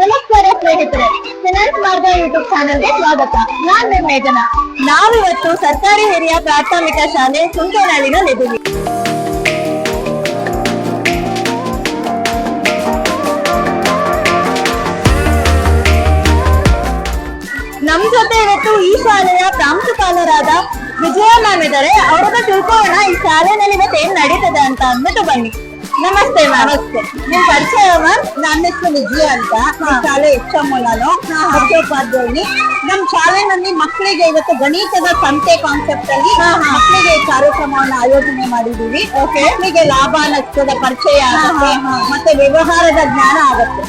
ನಮಸ್ಕಾರ ಸ್ನೇಹಿತರೆ, ಫಿನಾನ್ಸ್ ಮಾರ್ಗ ಯೂಟ್ಯೂಬ್ ಚಾನೆಲ್ಗೆ ಸ್ವಾಗತ. ನಾನ್ ನಿಮ್ಮ ಮೇಘನ. ನಾವಿವತ್ತು ಸರ್ಕಾರಿ ಹಿರಿಯ ಪ್ರಾಥಮಿಕ ಶಾಲೆ ಸುಂಕನಹಳ್ಳಿನಲ್ಲಿದ್ದೀವಿ. ನಮ್ ಜೊತೆ ಇವತ್ತು ಈ ಶಾಲೆಯ ಪ್ರಾಂಶುಪಾಲರಾದ ವಿಜಯ ಮ್ಯಾಮ್ ಇದ್ದಾರೆ. ಅವ್ರನ್ನ ತಿಳ್ಕೊಳ್ಳೋಣ ಈ ಶಾಲೆನಲ್ಲಿ ಇವತ್ತು ಏನ್ ನಡೀತದೆ ಅಂತ ಅಂದ್ಬಿಟ್ಟು ಬನ್ನಿ. ನಮಸ್ತೆ ಮ್ಯಾಮ್. ನಮಸ್ತೆ. ನಿಮ್ ಪರಿಚಯ ಮ್ಯಾಮ್? ನನ್ನ ಹೆಸರು ವಿಜಯ ಅಂತ. ಶಾಲೆ ಎಚ್ಚಮ್ಮ ನಾನು ಮುಖ್ಯೋಪಾಧ್ಯಾಯಿನಿ. ನಮ್ ಶಾಲೆನಲ್ಲಿ ಮಕ್ಕಳಿಗೆ ಇವತ್ತು ಗಣಿತದ ಸಂತೆ ಕಾನ್ಸೆಪ್ಟ್ ಅಲ್ಲಿ ಮಕ್ಕಳಿಗೆ ಕಾರ್ಯಕ್ರಮವನ್ನು ಆಯೋಜನೆ ಮಾಡಿದೀವಿ. ಮಕ್ಕಳಿಗೆ ಲಾಭ ನಷ್ಟದ ಪರಿಚಯ ಆಗುತ್ತೆ, ಮತ್ತೆ ವ್ಯವಹಾರದ ಜ್ಞಾನ ಆಗುತ್ತೆ.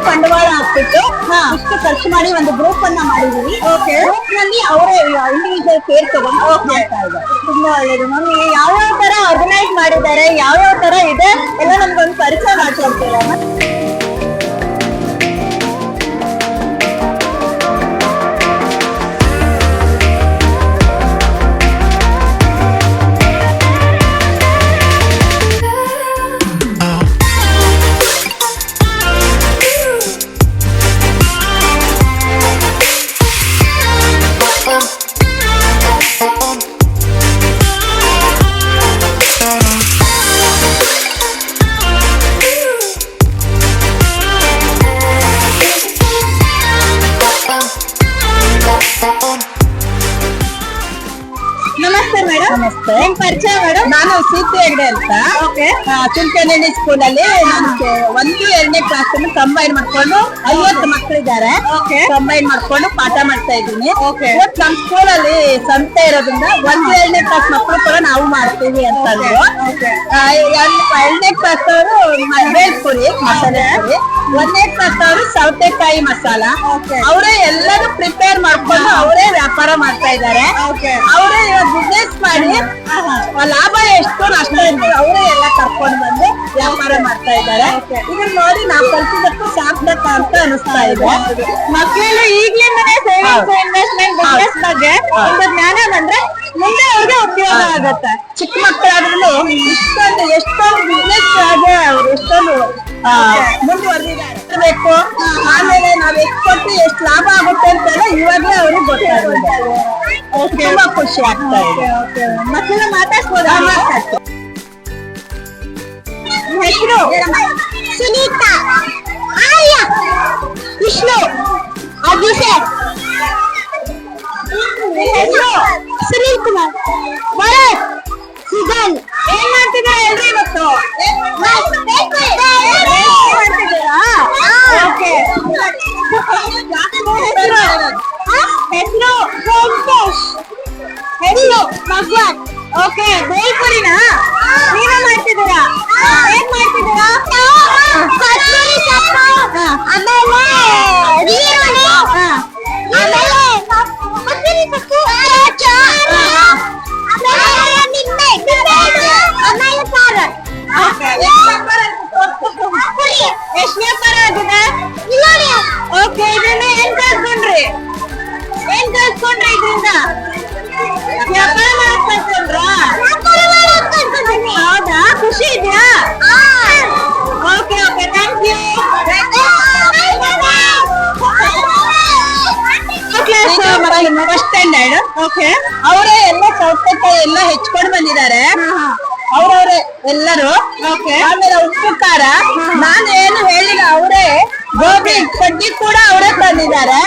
ಬಂಡವಾಳ ಹಾಕ್ಬಿಟ್ಟು ಇಷ್ಟು ಖರ್ಚು ಮಾಡಿ ಒಂದು ಗ್ರೂಪ್ ಅನ್ನ ಮಾಡಿದೀವಿ. ಗ್ರೂಪ್ ನಲ್ಲಿ ಅವರೇ ಇಂಡಿವಿಜುವಲ್ ಕೇರ್ ತಗೊಂಡು ಮಾಡ್ತಾ ಇದ್ದಾರೆ. ತುಂಬಾ ಒಳ್ಳೇದು ಮ್ಯಾಮ್. ಯಾವ್ಯಾವ ತರ ಆರ್ಗನೈಸ್ ಮಾಡಿದ್ದಾರೆ, ಯಾವ್ಯಾವ ತರ ಇದೆ ಎಲ್ಲ ನಮ್ಗೊಂದು ಪರಿಚಯ ಮಾಡ್ಕೊಡ್ತೀರಾ? ನಮಸ್ತೆ ಮೇಡಮ್. ನಮಸ್ತೆ. ನಿಮ್ ಪರಿಚಯ ಮೇಡಮ್? ನಾನು ಸೀತೆ ಹೆಗ್ಡೆ ಅಂತ. ಚುಂಕನಹಳ್ಳಿ ಸ್ಕೂಲಲ್ಲಿ ನಮ್ಗೆ 1, 2ನೇ ಕ್ಲಾಸ್ ಕಂಬೈನ್ ಮಾಡ್ಕೊಂಡು 50 ಮಕ್ಕಳಿದ್ದಾರೆ. ಕಂಬೈನ್ ಮಾಡ್ಕೊಂಡು ಪಾಠ ಮಾಡ್ತಾ ಇದ್ದೀನಿ. ಇವತ್ತು ನಮ್ ಸ್ಕೂಲಲ್ಲಿ ಸಂತೆ ಇರೋದ್ರಿಂದ 1, 2ನೇ ಕ್ಲಾಸ್ ಮಕ್ಕಳು ಕೂಡ ನಾವು ಮಾಡ್ತೀವಿ ಅಂತಂದ್ರು. 2ನೇ ಕ್ಲಾಸ್ ಅವರು ಬೇಲ್ಪುರಿ ಮಸಾಲೆ ಪುರಿ, 1ನೇ ಕ್ಲಾಸ್ ಅವರು ಸೌತೆಕಾಯಿ ಮಸಾಲ. ಅವರೇ ಎಲ್ಲರೂ ಪ್ರಿಪೇರ್ ಮಾಡ್ಕೊಂಡು ಅವರೇ ವ್ಯಾಪಾರ ಮಾಡ್ತಾ ಇದ್ದಾರೆ. ಅವರೇ ಬಿಸ್ನೆಸ್ ಮಾಡಿ ಲಾಭ ಎಷ್ಟು ನಷ್ಟ ಎಷ್ಟು ಅವರೇ ಎಲ್ಲ ಕರ್ಕೊಂಡು ಬಂದು ವ್ಯಾಪಾರ ಮಾಡ್ತಾ ಇದ್ದಾರೆ. ಇದನ್ನ ನೋಡಿ ನಾವು ಕಲ್ತಿದ್ದಕ್ಕೂ ಸಾರ್ಥಕ ಅಂತ ಅನಿಸ್ತಾ ಇದೆ. ಮಕ್ಕಳು ಈಗ್ಲಿಂದನೇ ಸೇವಿಂಗ್ಸ್, ಇನ್ವೆಸ್ಟ್ಮೆಂಟ್, ಬಿಸ್ನೆಸ್ ಬಗ್ಗೆ ಒಂದು ಜ್ಞಾನ ಬಂದ್ರೆ ಮುಂದೆ ಅವ್ರಿಗೆ ಉಪಯೋಗ ಆಗತ್ತೆ. ಚಿಕ್ಕ ಮಕ್ಕಳಾದ್ರೂ ಎಷ್ಟೊಂದು ಬಿಸ್ನೆಸ್ ಆಗಿ ಅವ್ರು ಎಷ್ಟೊಂದು ಮುಂದುವರೆದಿದ್ದಾರೆ. ಆಮೇಲೆ ನಾವ್ ಎಷ್ಟು ಕೊಟ್ಟು ಎಷ್ಟು ಲಾಭ ಆಗುತ್ತೆ ಅಂತ ಇವಾಗಲೇ ಅವ್ರಿಗೆ ಗೊತ್ತಾಗುತ್ತೆ. ತುಂಬಾ ಖುಷಿ ಆಗ್ತಾ ಇದೆ. ಮಕ್ಕಳು ಮಾತಾಡ್ಬೋದಾ? ಹೆಸರು? ಸುನೀತಾ, ಆರ್ಯ, ವಿಷ್ಣು, ಅಭಿಷೇಕ್. ಹೆಸರು? ಸುನೀಲ್ ಕುಮಾರ್, ಭರತ್, ಸುಜನ್. ಏನ್ ಮಾಡ್ತಿದ್ದೀರಾ ಎಲ್ರು ಇವತ್ತು? ಮಾಡ್ತಿದ್ದೀರಾ? ಓಕೆ. ಹೆಸರು? ವೆಂಕಟೇಶ್. ಹೆಸರು? ಭಗವಾನ್. ಓಕೆ. ಬೇಲ್ಪುರಿನಾ? ನೀವೇ ಮಾಡ್ತಿದ್ದೀರಾ? ಏನ್ ಮಾಡ್ತಿದ್ದೀರಾ? ಕೊತ್ತಂಬರಿ ಸೊಪ್ಪು, ಆಮೇಲೆ ಈರುಳ್ಳಿ, ಆಮೇಲೆ ಕೊತ್ತಂಬರಿ ಸೊಪ್ಪು, ಆಮೇಲೆ ನಿಂಬೆ, ಆಮೇಲೆ ಖಾರ. ಎಷ್ಟನೇ ಪರ ಆಗಿದೆ? ಓಕೆ. ಇದನ್ನ ಏನ್ ಕಲ್ತ್ಕೊಂಡ್ರಿ? ಇದರಿಂದ ವ್ಯಾಪಾರ ಮಾಡಕ್ ಕಲ್ತ್ಕೊಂಡ್ರಾ? ಹೌದಾ? ಖುಷಿ ಇದೆಯಾ? Okay okay, thank you. First standard. Okay. ಅವರೇ ಎಲ್ಲ ಸೌತೆಕಾಯಿ ಎಲ್ಲ ಹೆಚ್ಕೊಂಡು ಬಂದಿದ್ದಾರೆ ಅವ್ರವ್ರೆ ಎಲ್ಲರೂ. ಆಮೇಲೆ ಉಪ್ಪು ಖಾರ ನಾನು ಏನು ಹೇಳಿಲ್ಲ, ಅವರೇ ಗೋಬಿ ಕಡ್ಡಿ ಕೂಡ ಅವರೇ ತಂದಿದ್ದಾರೆ.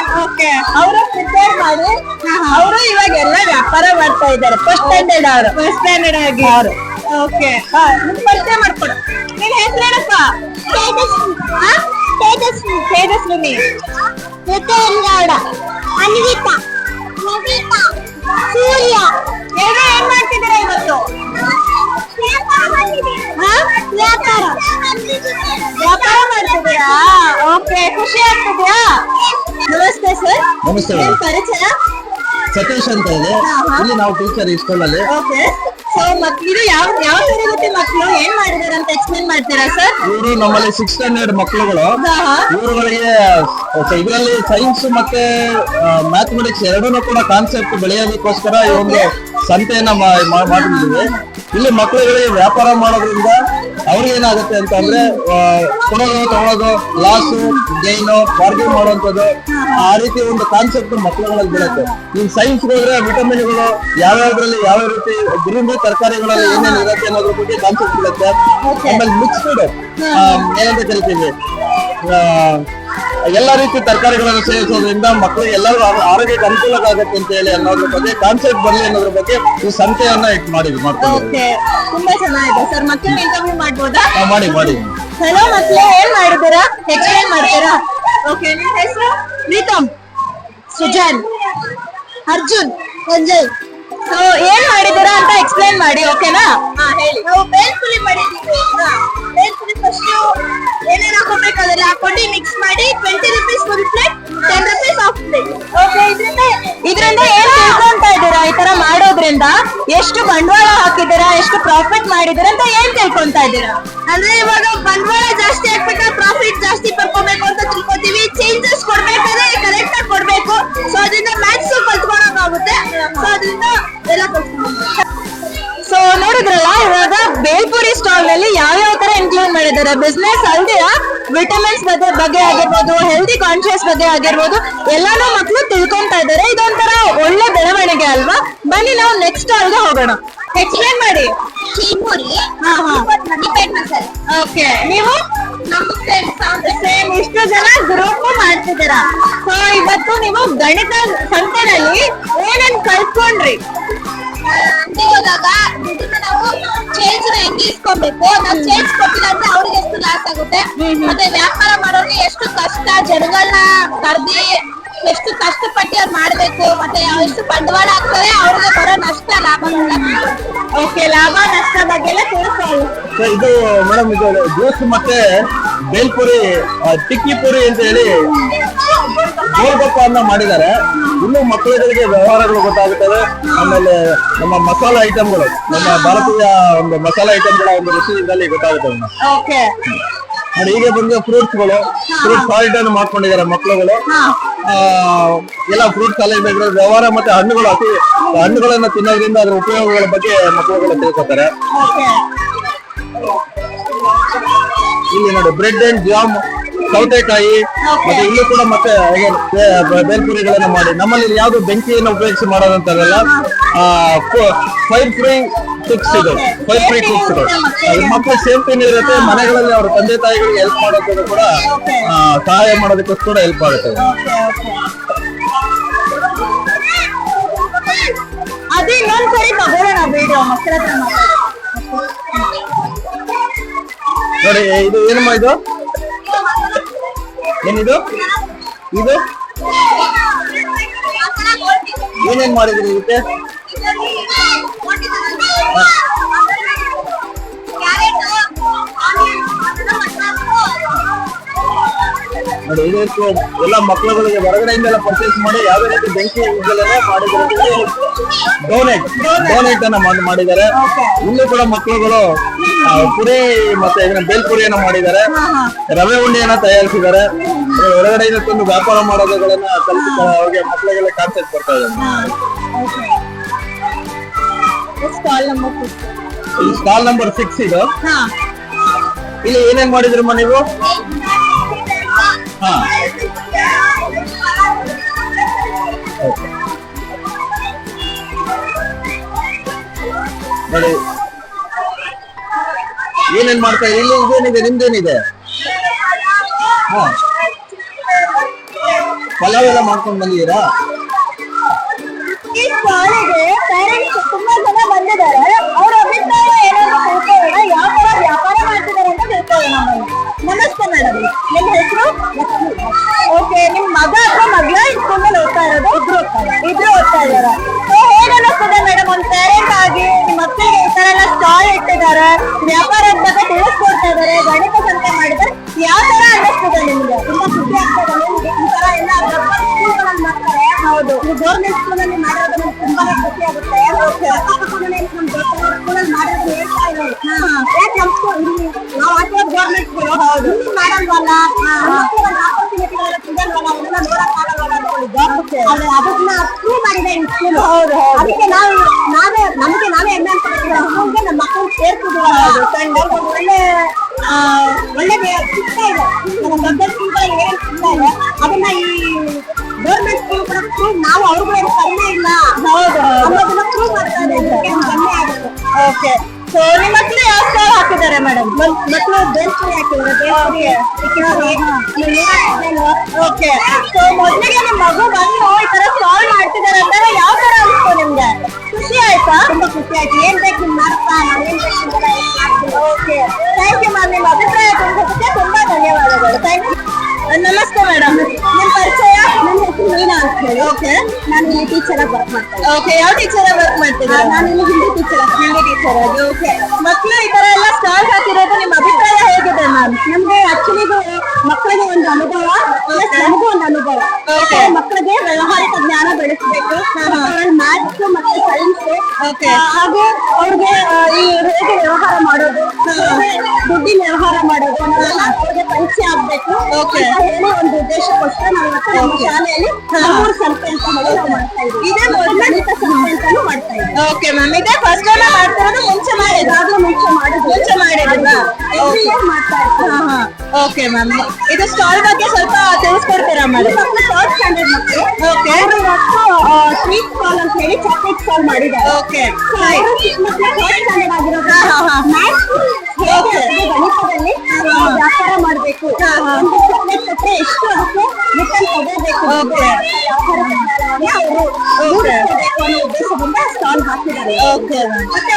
ಅವರೇ ಪ್ರಿಪೇರ್ ಮಾಡಿ ಅವರು ಇವಾಗ ಎಲ್ಲ ವ್ಯಾಪಾರ ಮಾಡ್ತಾ ಇದ್ದಾರೆ. ಫಸ್ಟ್ ಸ್ಟ್ಯಾಂಡರ್ಡ್ ಅವರು. ಫಸ್ಟ್ ಸ್ಟ್ಯಾಂಡರ್ಡ್ ಆಗಿ ಅವರು. ಓಕೆ. ನಿಮ್ ಪರಿಚಯ ಮಾಡ್ಕೊಡು. ನಿನ್ ಹೆಸರೇನಪ್ಪ? ತೇಜಸ್ವಿನಿ, ಗೌಡ, ಅನ್ವಿತಾ, ನವಿತಾ, ಸೂರ್ಯ. ಎಲ್ಲ ಏನ್ ಮಾಡ್ತಿದ್ದೀರಾ ಇವತ್ತು? ವ್ಯಾಪಾರ ಮಾಡ್ತಿದ್ದೀರಾ? ಓಕೆ. ಖುಷಿ ಆಗ್ತಿದ್ಯಾ? ನಮಸ್ತೆ ಸರ್. ನಮಸ್ತೆ. ನಿಮ್ ಪರಿಚಯ? ಸತೀಶ್ ಅಂತ ಇದೆ. ಇಲ್ಲಿ ನಾವು ಟೀಚರ್ ಈ ಸ್ಕೂಲಲ್ಲಿ. ಓಕೆ. ಸೊ ಮಕ್ಕಳು ಯಾವ ತರಗತಿ ಮಕ್ಕಳು ಏನ್ ಮಾಡಿದಾರೆ ಅಂತ ಎಕ್ಸ್ಪ್ಲೇನ್ ಮಾಡ್ತೀರಾ ಸರ್? ಇವರು ನಮ್ಮಲ್ಲಿ 6th ಸ್ಟ್ಯಾಂಡರ್ಡ್ ಮಕ್ಕಳುಗಳು. ಇವರುಗಳಿಗೆ ಇದರಲ್ಲಿ ಸೈನ್ಸ್ ಮತ್ತೆ ಮ್ಯಾಥಮೆಟಿಕ್ಸ್ ಎರಡೂ ಕೂಡ ಕಾನ್ಸೆಪ್ಟ್ ಬೆಳೆಯೋದಕ್ಕೋಸ್ಕರ ಈ ಒಂದು ಸಂತೆಯನ್ನ ಮಾಡಿದ್ದೀವಿ. ಇಲ್ಲಿ ಮಕ್ಕಳುಗಳಿಗೆ ವ್ಯಾಪಾರ ಮಾಡೋದ್ರಿಂದ ಅವ್ರಿಗೆ ಏನಾಗುತ್ತೆ ಅಂತ ಅಂದ್ರೆ ಕೊಡೋದು ತಗೊಳೋದು ಲಾಸು ಗೈನು ಬಾರ್ಗೇನ್ ಮಾಡುವಂಥದ್ದು ಆ ರೀತಿ ಒಂದು ಕಾನ್ಸೆಪ್ಟ್ ಮಕ್ಕಳುಗಳಲ್ಲಿ ಬೀಳುತ್ತೆ. ಈ ಸೈನ್ಸ್ ಹೋದ್ರೆ ವಿಟಮಿನ್ಗಳು ಯಾವ್ಯಾವ್ದ್ರಲ್ಲಿ ಯಾವ ರೀತಿ ಗ್ರೀನ್ ತರಕಾರಿಗಳಲ್ಲಿ ಏನೇನು ಇರುತ್ತೆ ಅನ್ನೋದ್ರ ಬಗ್ಗೆ ಕಾನ್ಸೆಪ್ಟ್ ಬೀಳುತ್ತೆ. ಆಮೇಲೆ ಮಿಕ್ಸ್ಡ್ ಏನಂತ ಕರಿತೀವಿ ಎಲ್ಲಾ ರೀತಿ ತರಕಾರಿಗಳನ್ನು ಸೇವಿಸೋದ್ರಿಂದ ಮಕ್ಕಳಿಗೆ ಎಲ್ಲರಿಗೂ ಆರೋಗ್ಯಕ್ಕೆ ಅನುಕೂಲ ಆಗುತ್ತೆ ಅಂತ ಹೇಳಿ ಅನ್ನೋದ್ರ ಬಗ್ಗೆ ಕಾನ್ಸೆಪ್ಟ್ ಬರ್ಲಿ ಅನ್ನೋದ್ರ ಬಗ್ಗೆ ಈ ಸಂತೆಯನ್ನ ಮಾಡ್ಕೊಂಡು ಓಕೆ, ತುಂಬಾ ಚೆನ್ನಾಗಿದೆ ಸರ್. ಮಕ್ಕಳನ್ನ ಇಂಟರ್ವ್ಯೂ ಮಾಡ್ಬೋದಾ? ಮಾಡಿ ಮಾಡಿ. ಹಲೋ ಮಕ್ಕಳೇ, ಏನ್ ಮಾಡಿದ್ದೀರಾ? ಎಕ್ಸ್ಪ್ಲೈನ್ ಮಾಡ್ತೀರಾ? ಓಕೆ, ನಿಮ್ ಹೆಸರು? ಪ್ರೀತಮ್, ಸುಜಾನ್, ಅರ್ಜುನ್, ಸಂಜಯ್. ಸೊ ಏನ್ ಮಾಡಿದ್ದೀರಾ ಅಂತ ಎಕ್ಸ್ಪ್ಲೈನ್ ಮಾಡಿ, ಓಕೆನಾ? ಹೇಳಿ. ನಾವು ಬೇಲ್ಪುರಿ ಮಾಡಿದ್ದೀವಿ. ಬೇಲ್ಪುರಿ ಫಸ್ಟ್ ಏನೇನು ಹಾಕೋಬೇಕು ಅದೆಲ್ಲ ಹಾಕೊಂಡು ಮಿಕ್ಸ್ ಮಾಡಿ 20 rupees full plate, 10 rupees half plate. Okay, ಇದರಿಂದ ಏನ್ ತಿಳ್ಕೊಂತಾ ಇದ್ದೀರಾ? ಈ ತರ ಮಾಡೋದ್ರಿಂದ ಎಷ್ಟು ಬಂಡವಾಳ ಹಾಕಿದ್ದೀರಾ, ಎಷ್ಟು ಪ್ರಾಫಿಟ್ ಮಾಡಿದ್ದೀರಾ ಅಂತ ಏನ್ ತಿಳ್ಕೊಂತಾ ಇದ್ದೀರಾ? ಅಂದ್ರೆ ಇವಾಗ ಬಂಡವಾಳ ಜಾಸ್ತಿ ಹಾಕ್ಬೇಕಾದ್ರೆ ಪ್ರಾಫಿಟ್ ಜಾಸ್ತಿ ಪಡ್ಕೋಬೇಕು ಅಂತ ತಿಳ್ಕೊತೀವಿ. ಚೇಂಜಸ್ ಕೊಡ್ಬೇಕಾದ್ರೆ ಕರೆಕ್ಟ್ ಆಗಿ ಕೊಡ್ಬೇಕು. ಸೊ ಅದರಿಂದ ಮ್ಯಾಥ್ಸ್ ಕಲ್ತ್ಕೊಳಕಾಗುತ್ತೆ. ಸೊ ಅದರಿಂದ ಎಲ್ಲ ಸೊ ನೋಡಿದ್ರಲ್ಲ, ಇವಾಗ ಬೇಲ್ಪುರಿ ಸ್ಟಾಲ್ ನಲ್ಲಿ ಯಾವ ತರ ಇನ್ಕ್ಲೂಡ್ ಮಾಡಿದ್ದಾರೆ. ಬಿಸ್ನೆಸ್ ಅಲ್ದಿರ ವಿಟಮಿನ್ಸ್ ಬಗ್ಗೆ ಆಗಿರ್ಬೋದು, ಹೆಲ್ದಿ ಕಾನ್ಶಿಯಸ್ ಬಗ್ಗೆ ಆಗಿರ್ಬೋದು, ಎಲ್ಲಾನು ಮಕ್ಕಳು ತಿಳ್ಕೊಂತಾ ಇದ್ದಾರೆ. ಇದೊಂಥರ ಒಳ್ಳೆ ಬೆಳವಣಿಗೆ ಅಲ್ವಾ? ಬನ್ನಿ ನಾವು ನೆಕ್ಸ್ಟ್ ಸ್ಟಾಲ್ಗೆ ಹೋಗೋಣ. ಎಕ್ಸ್ಪ್ಲೇನ್ ಮಾಡಿ. ಓಕೆ, ನೀವು ಸೇಮ್ ಇಷ್ಟು ಜನ ಗ್ರೂಪ್ ಮಾಡ್ತಿದ್ದೀರಾ. ಸೊ ಇವತ್ತು ನೀವು ಗಣಿತ ಸಂತೆನಲ್ಲಿ ಏನೇನ್ ಕಲ್ತ್ಕೊಂಡ್ರಿ? ಅಂಗಡಿಗೆ ಹೋದಾಗ ದುಡ್ಡನ್ನ ನಾವು ಚೇಂಜ್ ಹೆಂಗೆ ಇಸ್ಕೊಬೇಕು. ನಾವು ಚೇಂಜ್ ಕೊಟ್ಟಿಲ್ಲ ಅಂದ್ರೆ ಅವ್ರಿಗೆ ಎಷ್ಟು ಲಾಸ್ ಆಗುತ್ತೆ. ಮತ್ತೆ ವ್ಯಾಪಾರ ಮಾಡೋರಿಗೆ ಎಷ್ಟು ಕಷ್ಟ, ಜನಗಳನ್ನ ಕರ್ದಿ ಎಷ್ಟು ಕಷ್ಟಪಟ್ಟು ಅವ್ರು ಮಾಡ್ಬೇಕು. ಮತ್ತೆ ಎಷ್ಟು ಬಂಡವಾಳ ಆಗ್ತದೆ, ಅವ್ರಿಗೆ ಬರೋ ನಷ್ಟ ಲಾಭ. ಓಕೆ, ಲಾಭ ನಷ್ಟ ಬಗ್ಗೆ ಎಲ್ಲ ತಿಳ್ಕೊಳ್ಳಿ. ಇದು ಮೇಡಮ್, ಇದು ಜ್ಯೂಸ್ ಮತ್ತೆ ಬೇಲ್ಪುರಿ ಟಿಕ್ಕಿ ಪುರಿ ಅಂತ ಹೇಳಿ ಗೋಲ್ಗಪ್ಪನ್ನ ಮಾಡಿದ್ದಾರೆ. ಇನ್ನು ಮಕ್ಕಳುಗಳಿಗೆ ವ್ಯವಹಾರಗಳು ಗೊತ್ತಾಗುತ್ತವೆ. ಆಮೇಲೆ ನಮ್ಮ ಮಸಾಲಾ ಐಟಮ್ಗಳು, ನಮ್ಮ ಭಾರತೀಯ ಒಂದು ಮಸಾಲಾ ಐಟಮ್ಗಳ ಒಂದು ರುಚಿ ಇದರಲ್ಲಿ ಗೊತ್ತಾಗುತ್ತೆ. ಓಕೆ, ನೋಡಿ ಹೀಗೆ ಬಂದು ಫ್ರೂಟ್ಸ್ಗಳು, ಫ್ರೂಟ್ ಸಾಲ್ಟ್ ಅನ್ನು ಮಾಡ್ಕೊಂಡಿದ್ದಾರೆ ಮಕ್ಕಳುಗಳು. ಎಲ್ಲ ಫ್ರೂಟ್ ಸಾಲೆಡ್ ವ್ಯವಹಾರ ಮತ್ತೆ ಹಣ್ಣುಗಳು, ಹಣ್ಣುಗಳನ್ನ ತಿನ್ನೋದ್ರಿಂದ ಅದರ ಉಪಯೋಗಗಳ ಬಗ್ಗೆ ಮಕ್ಕಳುಗಳು ತಿಳ್ಕೊತಾರೆ. ಇಲ್ಲಿ ನೋಡಿ ಬ್ರೆಡ್ ಅಂಡ್ ಜಾಮ್, ಸೌತೆಕಾಯಿ, ಮತ್ತೆ ಇಲ್ಲೂ ಕೂಡ ಮತ್ತೆ ಬೇಲ್ಪುರಿಗಳನ್ನ ಮಾಡಿ ನಮ್ಮಲ್ಲಿ ಯಾವ್ದು ಬೆಂಕಿಯನ್ನು ಉಪಯೋಗಿಸಿ ಮಾಡೋದಂತಾರಲ್ಲ, ಫೈರ್ ಫ್ರೀ ಕುಕ್ಸ್ ಇದು, ಫೈರ್ ಫ್ರೀ ಕುಕ್ಸ್ಗಳು. ಮಕ್ಕಳು ಸೇಫ್ಟಿನೂ ಇರುತ್ತೆ. ಮನೆಗಳಲ್ಲಿ ಅವ್ರ ತಂದೆ ತಾಯಿಗಳಿಗೆ ಹೆಲ್ಪ್ ಮಾಡೋದಕ್ಕೂ ಕೂಡ ಸಹಾಯ ಮಾಡೋದಕ್ಕೂ ಕೂಡ ಹೆಲ್ಪ್ ಆಗುತ್ತೆ. ಅದೇ ಇನ್ನೊಂದ್ಸರಿ ತಗೋಣ ವಿಡಿಯೋ ಮಕ್ಕಳ ಹತ್ರ. ನೋಡಿ ಇದು ಏನಮ್ಮ, ಇದು ಏನಿದು? ಇದು ಏನೇನ್ ಮಾಡಿದ್ರಿ ಇದಕ್ಕೆ? ನೋಡಿ ಇದಕ್ಕೆ ಎಲ್ಲ ಮಕ್ಕಳುಗಳಿಗೆ ಹೊರಗಡೆಯಿಂದೆಲ್ಲ ಪರ್ಚೇಸ್ ಮಾಡಿ ಯಾವುದೇ ರೀತಿ ಬೆಂಕಿ ಇದ್ದಲ್ಲೇ ಮಾಡಿದ್ದಾರೆ. ಡೋನೇಟ್ ಅನ್ನ ಮಾಡಿದ್ದಾರೆ. ಇಲ್ಲೂ ಕೂಡ ಮಕ್ಕಳುಗಳು ಪುರಿ ಮತ್ತೆ ಇದನ್ನ ಬೇಲ್ಪುರಿಯನ್ನ ಮಾಡಿದ್ದಾರೆ. ರವೆ ಉಂಡೆಯನ್ನ ತಯಾರಿಸಿದ್ದಾರೆ. ಹೊರಗಡೆಯಿಂದ ತಂದು ವ್ಯಾಪಾರ ಮಾಡೋದುಗಳನ್ನ ಕಲಿತ ಅವ್ರಿಗೆ ಮಕ್ಕಳಿಗೆಲ್ಲ ಕಾನ್ಸೆಪ್ಟ್ ಬರ್ತಾ ಇದೆ. ಈ ಸ್ಟಾಲ್ ನಂಬರ್ 6 ಇದು. ಇಲ್ಲಿ ಏನೇನ್ ಮಾಡಿದ್ರಮ್ಮ ನೀವು? ಹಾ, ನೋಡಿ ಏನೇನ್ ಮಾಡ್ತಾ ಇದ್ದೀವಿ? ಇಲ್ಲಿ ಇದೇನಿದೆ, ನಿಮ್ದೇನಿದೆ? ಹಾ, ಪಲಾವ್ ಎಲ್ಲ ಮಾಡ್ಕೊಂಡು ಬಂದಿದ್ದೀರಾ? ಈ ಸ್ಟಾಲಿಗೆ ಪೇರೆಂಟ್ಸ್ ತುಂಬಾ ಜನ ಬಂದಿದ್ದಾರೆ. ಅವ್ರ ಅಭಿಪ್ರಾಯ ಏನಾದ್ರು ತಿಳ್ಕೊಳ್ಳೋಣ, ಯಾವ ತರ ವ್ಯಾಪಾರ ಮಾಡ್ತಿದ್ದಾರೆ ಅಂತ ತಿಳ್ಕೊಳ್ಳೋಣ. ನಮಸ್ತೆ ಮೇಡಮ್, ನಿಮ್ ಹೆಸರು? ಓಕೆ, ನಿಮ್ ಮಗ ಅಥವಾ ಮಗಳ ಸ್ಕೂಲಲ್ಲಿ ಓದ್ತಾ ಇರೋದು? ಇಬ್ರು ಓದ್ತಾ ಇದಾರ. ಸೊ ಹೇಗೆ ಅನ್ನಿಸ್ತದೆ ಮೇಡಮ್, ಒಂದ್ ಪೇರೆಂಟ್ ಆಗಿ ನಿಮ್ ಮಕ್ಕಳಿಗೆ ಈ ತರ ಎಲ್ಲ ಸ್ಟಾಲ್ ಇಟ್ಟಿದ್ದಾರೆ, ವ್ಯಾಪಾರದ ಬಗ್ಗೆ ತಿಳಿಸ್ಕೊಡ್ತಾ ಇದಾರೆ, ಗಣಿತ ಸಂತೆ ಮಾಡಿದ್ರೆ ಯಾವ ತರ ಅನ್ನಿಸ್ತದೆ ನಿಮ್ಗೆ? ತುಂಬಾ ಖುಷಿ ಆಗ್ತದೆ ನಿಮ್ಗೆ ಈ ತರ ಎಲ್ಲ ಸ್ಕೂಲ್ಗಳಲ್ಲಿ ಮಾಡ್ತಾರೆ? ಹೌದು, ಇದು ಗೌರ್ಮೆಂಟ್ ಸ್ಕೂಲಲ್ಲಿ ಮಾಡೋದು ನಮ್ಗೆ ತುಂಬಾನೇ ಖುಷಿ ಆಗುತ್ತೆ. ಸ್ಕೂಲಲ್ಲಿ ಮಾಡೋದು ಹೇಳ್ತಾ ಇದ್ದಾರೆ. ಯಾಕೆ ನಮ್ ಸ್ಕೂಲ್ ನಾವು ಹಾಕಿರೋದು ಗೌರ್ಮೆಂಟ್ ಸ್ಕೂಲ್, ಹೌದು, ಮಾಡಲ್ವಲ್ಲ, ಆಪರ್ಚುನಿಟಿಗಳೆಲ್ಲ ಸಿಗಲ್ವಲ್ಲ, ಎಲ್ಲ ನೋಡಕ್ ಆಗಲ್ವಲ್ಲ ಅನ್ಕೊಂಡು ಅದನ್ನ ಪ್ರೂವ್ ಮಾಡಿದೆ ಈ ಸ್ಕೂಲ್. ಅದಕ್ಕೆ ನಮ್ಗೆ ನಾವೇ ಹೆಮ್ಮೆ ಅಂತ ನಮ್ಮ ಮಕ್ಕಳು ಸೇರ್ತಿದ್ದೀವಿ. ಒಳ್ಳೆ ಸಿಗ್ತಾ ಇದೆ ದೊಡ್ಡ ಸ್ಕೂಲ್ಗಳಿಗೆ ಏನ್ ಸಿಗ್ತಾ ಇದೆ ಅದನ್ನ ಈ ಗೌರ್ಮೆಂಟ್ ಸ್ಕೂಲ್ ಕೂಡ ಪ್ರೂವ್ ನಾವು ಅವ್ರಿಗೂ ಕಡಿಮೆ ಇಲ್ಲ ಅನ್ನೋದನ್ನ ಪ್ರೂವ್ ಮಾಡ್ತಾ ಇದೆ. ಕಮ್ಮಿ ಆಗುತ್ತೆ. ಓಕೆ, ಸೊ ನಿಮ್ಮ ಮಕ್ಳು ಯಾವ ಸ್ಟಾಲ್ ಹಾಕಿದ್ದಾರೆ ಮೇಡಮ್? ಮಕ್ಕಳು ಬೇಲ್ಪುರಿ ಹಾಕಿದ್ದಾರೆ. ಓಕೆ, ಸೊ ಮೊದಲಿಗೆ ನಿಮ್ ಮಗು ಬಂದು ಈ ತರ ಸ್ಟಾಲ್ ಮಾಡ್ತಿದ್ದಾರೆ ಅಂತಾರೆ, ಯಾವ ತರ ಅನ್ಸ್ತು ನಿಮ್ಗೆ? ಖುಷಿ ಆಯ್ತಾ? ತುಂಬಾ ಖುಷಿ ಆಯ್ತು. ಏನ್ ಬೇಕು ನಿಮ್ ಮಾಡ್ತಾ ನಾವೇನ್ ಬೇಕು. Okay, thank you ma'am. ನಿಮ್ಮ ಅಭಿಪ್ರಾಯ ತಿಳಿಸೋದಕ್ಕೆ ತುಂಬಾ ಧನ್ಯವಾದಗಳು. Thank you. ನಮಸ್ತೆ ಮೇಡಮ್, ನಿಮ್ ಪರಿಚಯ? ನನ್ನ ಹೆಸರು ಮೀನಾ ಅಂತ ಹೇಳಿ. ಓಕೆ, ನಾನು ಇಲ್ಲಿ ಟೀಚರ್ ಆಗಿ ವರ್ಕ್ ಮಾಡ್ತಾ ಇದ್ದೀನಿ. ಓಕೆ, ಯಾವ ಟೀಚರ್ ವರ್ಕ್ ಮಾಡ್ತಿದ್ದೀರಾ? ನಾನು ಇಲ್ಲಿ ಹಿಂದಿ ಟೀಚರ್ ಹಿಂದಿ ಟೀಚರ್ ಆಗಿ. ಓಕೆ, ಮಕ್ಕಳು ಈ ತರ ಎಲ್ಲ ಸ್ಟಾಲ್ ಹಾಕಿರೋದು ನಿಮ್ಮ ಅಭಿಪ್ರಾಯ ಹೇಗಿದೆ ಮ್ಯಾಮ್? ನಮ್ಗೆ ಆಕ್ಚುಲಿ ಇದು ಮಕ್ಕಳಿಗೆ ಒಂದು ಅನುಭವ ಪ್ಲಸ್ ನಮಗೂ ಒಂದು ಅನುಭವ. Okay. ಮಕ್ಕಳಿಗೆ ವ್ಯವಹಾರಿಕ ಜ್ಞಾನ ಬೆಳೆಸಬೇಕು. ಮ್ಯಾಥ್ಸ್ ಮತ್ತೆ ಸೈನ್ಸ್ Okay. ಹಾಗೆ ಅವ್ರಿಗೆ ಈ ಹೇಗೆ ವ್ಯವಹಾರ ಮಾಡೋದು, ದುಡ್ಡಿನ ವ್ಯವಹಾರ ಮಾಡೋದು ಅನ್ನೋದೆಲ್ಲ ಅವ್ರಿಗೆ ಪರಿಚಯ ಆಗ್ಬೇಕು Okay. ಅಂತ ಹೇಳಿ ಒಂದು ಉದ್ದೇಶಕ್ಕೋಸ್ಕರ ನಾವು ಇವತ್ತು ನಮ್ಮ ಶಾಲೆಯಲ್ಲಿ ಮೂರು ಸಂಸ್ಥೆ ಅಂತ ಹೇಳಿ ನಾವು ಮಾಡ್ತಾ ಇದ್ದೀವಿ. ಇದೇ ಗಣಿತ ಸಂಸ್ಥೆ ಅಂತಾನು ಮಾಡ್ತಾ ಇದ್ದೀವಿ. ಓಕೆ ಮ್ಯಾಮ್, ಇದೇ ಫಸ್ಟ್ ಟೈಮ್ ಮಾಡ್ತಿರೋದು? ಮುಂಚೆ ಮಾಡಿದ್ರಾ? ಇದಾಗ್ಲೂ ಮುಂಚೆ ಮಾಡಿದ್ರಾ? Every year ಮಾಡ್ತಾ ಇರ್ತೀವಿ. ಓಕೆ ಮ್ಯಾಮ್, ಇದು ಸ್ಟಾಲ್ ಬಗ್ಗೆ ಸ್ವಲ್ಪ ತಿಳಿಸ್ಕೊಡ್ತೀರಾ ಮೇಡಮ್? ಮಕ್ಕಳು ಥರ್ಡ್ ಸ್ಟ್ಯಾಂಡರ್ಡ್ ಮಕ್ಕಳು. Okay. ಅವರು ಸ್ವೀಟ್ ಸ್ಟಾಲ್ ಅಂತ ಹೇಳಿ ಚಾಕ್ಲೇಟ್ ಸ್ಟಾಲ್ ಮಾಡಿದ್ದಾರೆ. ಓಕೆ, ಮಕ್ಕಳು ಥರ್ಡ್ ಸ್ಟ್ಯಾಂಡರ್ಡ್ ಆಗಿರೋದು ಮ್ಯಾಥ್ಸ್ Okay. ಗಣಿತದಲ್ಲಿ ವ್ಯಾಪಾರ ಮಾಡಬೇಕು. ಒಂದು ಚಾಕ್ಲೇಟ್ ಕೊಟ್ಟರೆ ಎಷ್ಟು ಅದಕ್ಕೆ ರಿಟರ್ನ್ ತಗೋಬೇಕು. Okay. ಅವರು ರೂಢಿಸ್ಕೋಬೇಕು ಅನ್ನೋ ಉದ್ದೇಶದಿಂದ ಸ್ಟಾಲ್ ಹಾಕಿದ್ದಾರೆ. Okay ma'am. ಮತ್ತೆ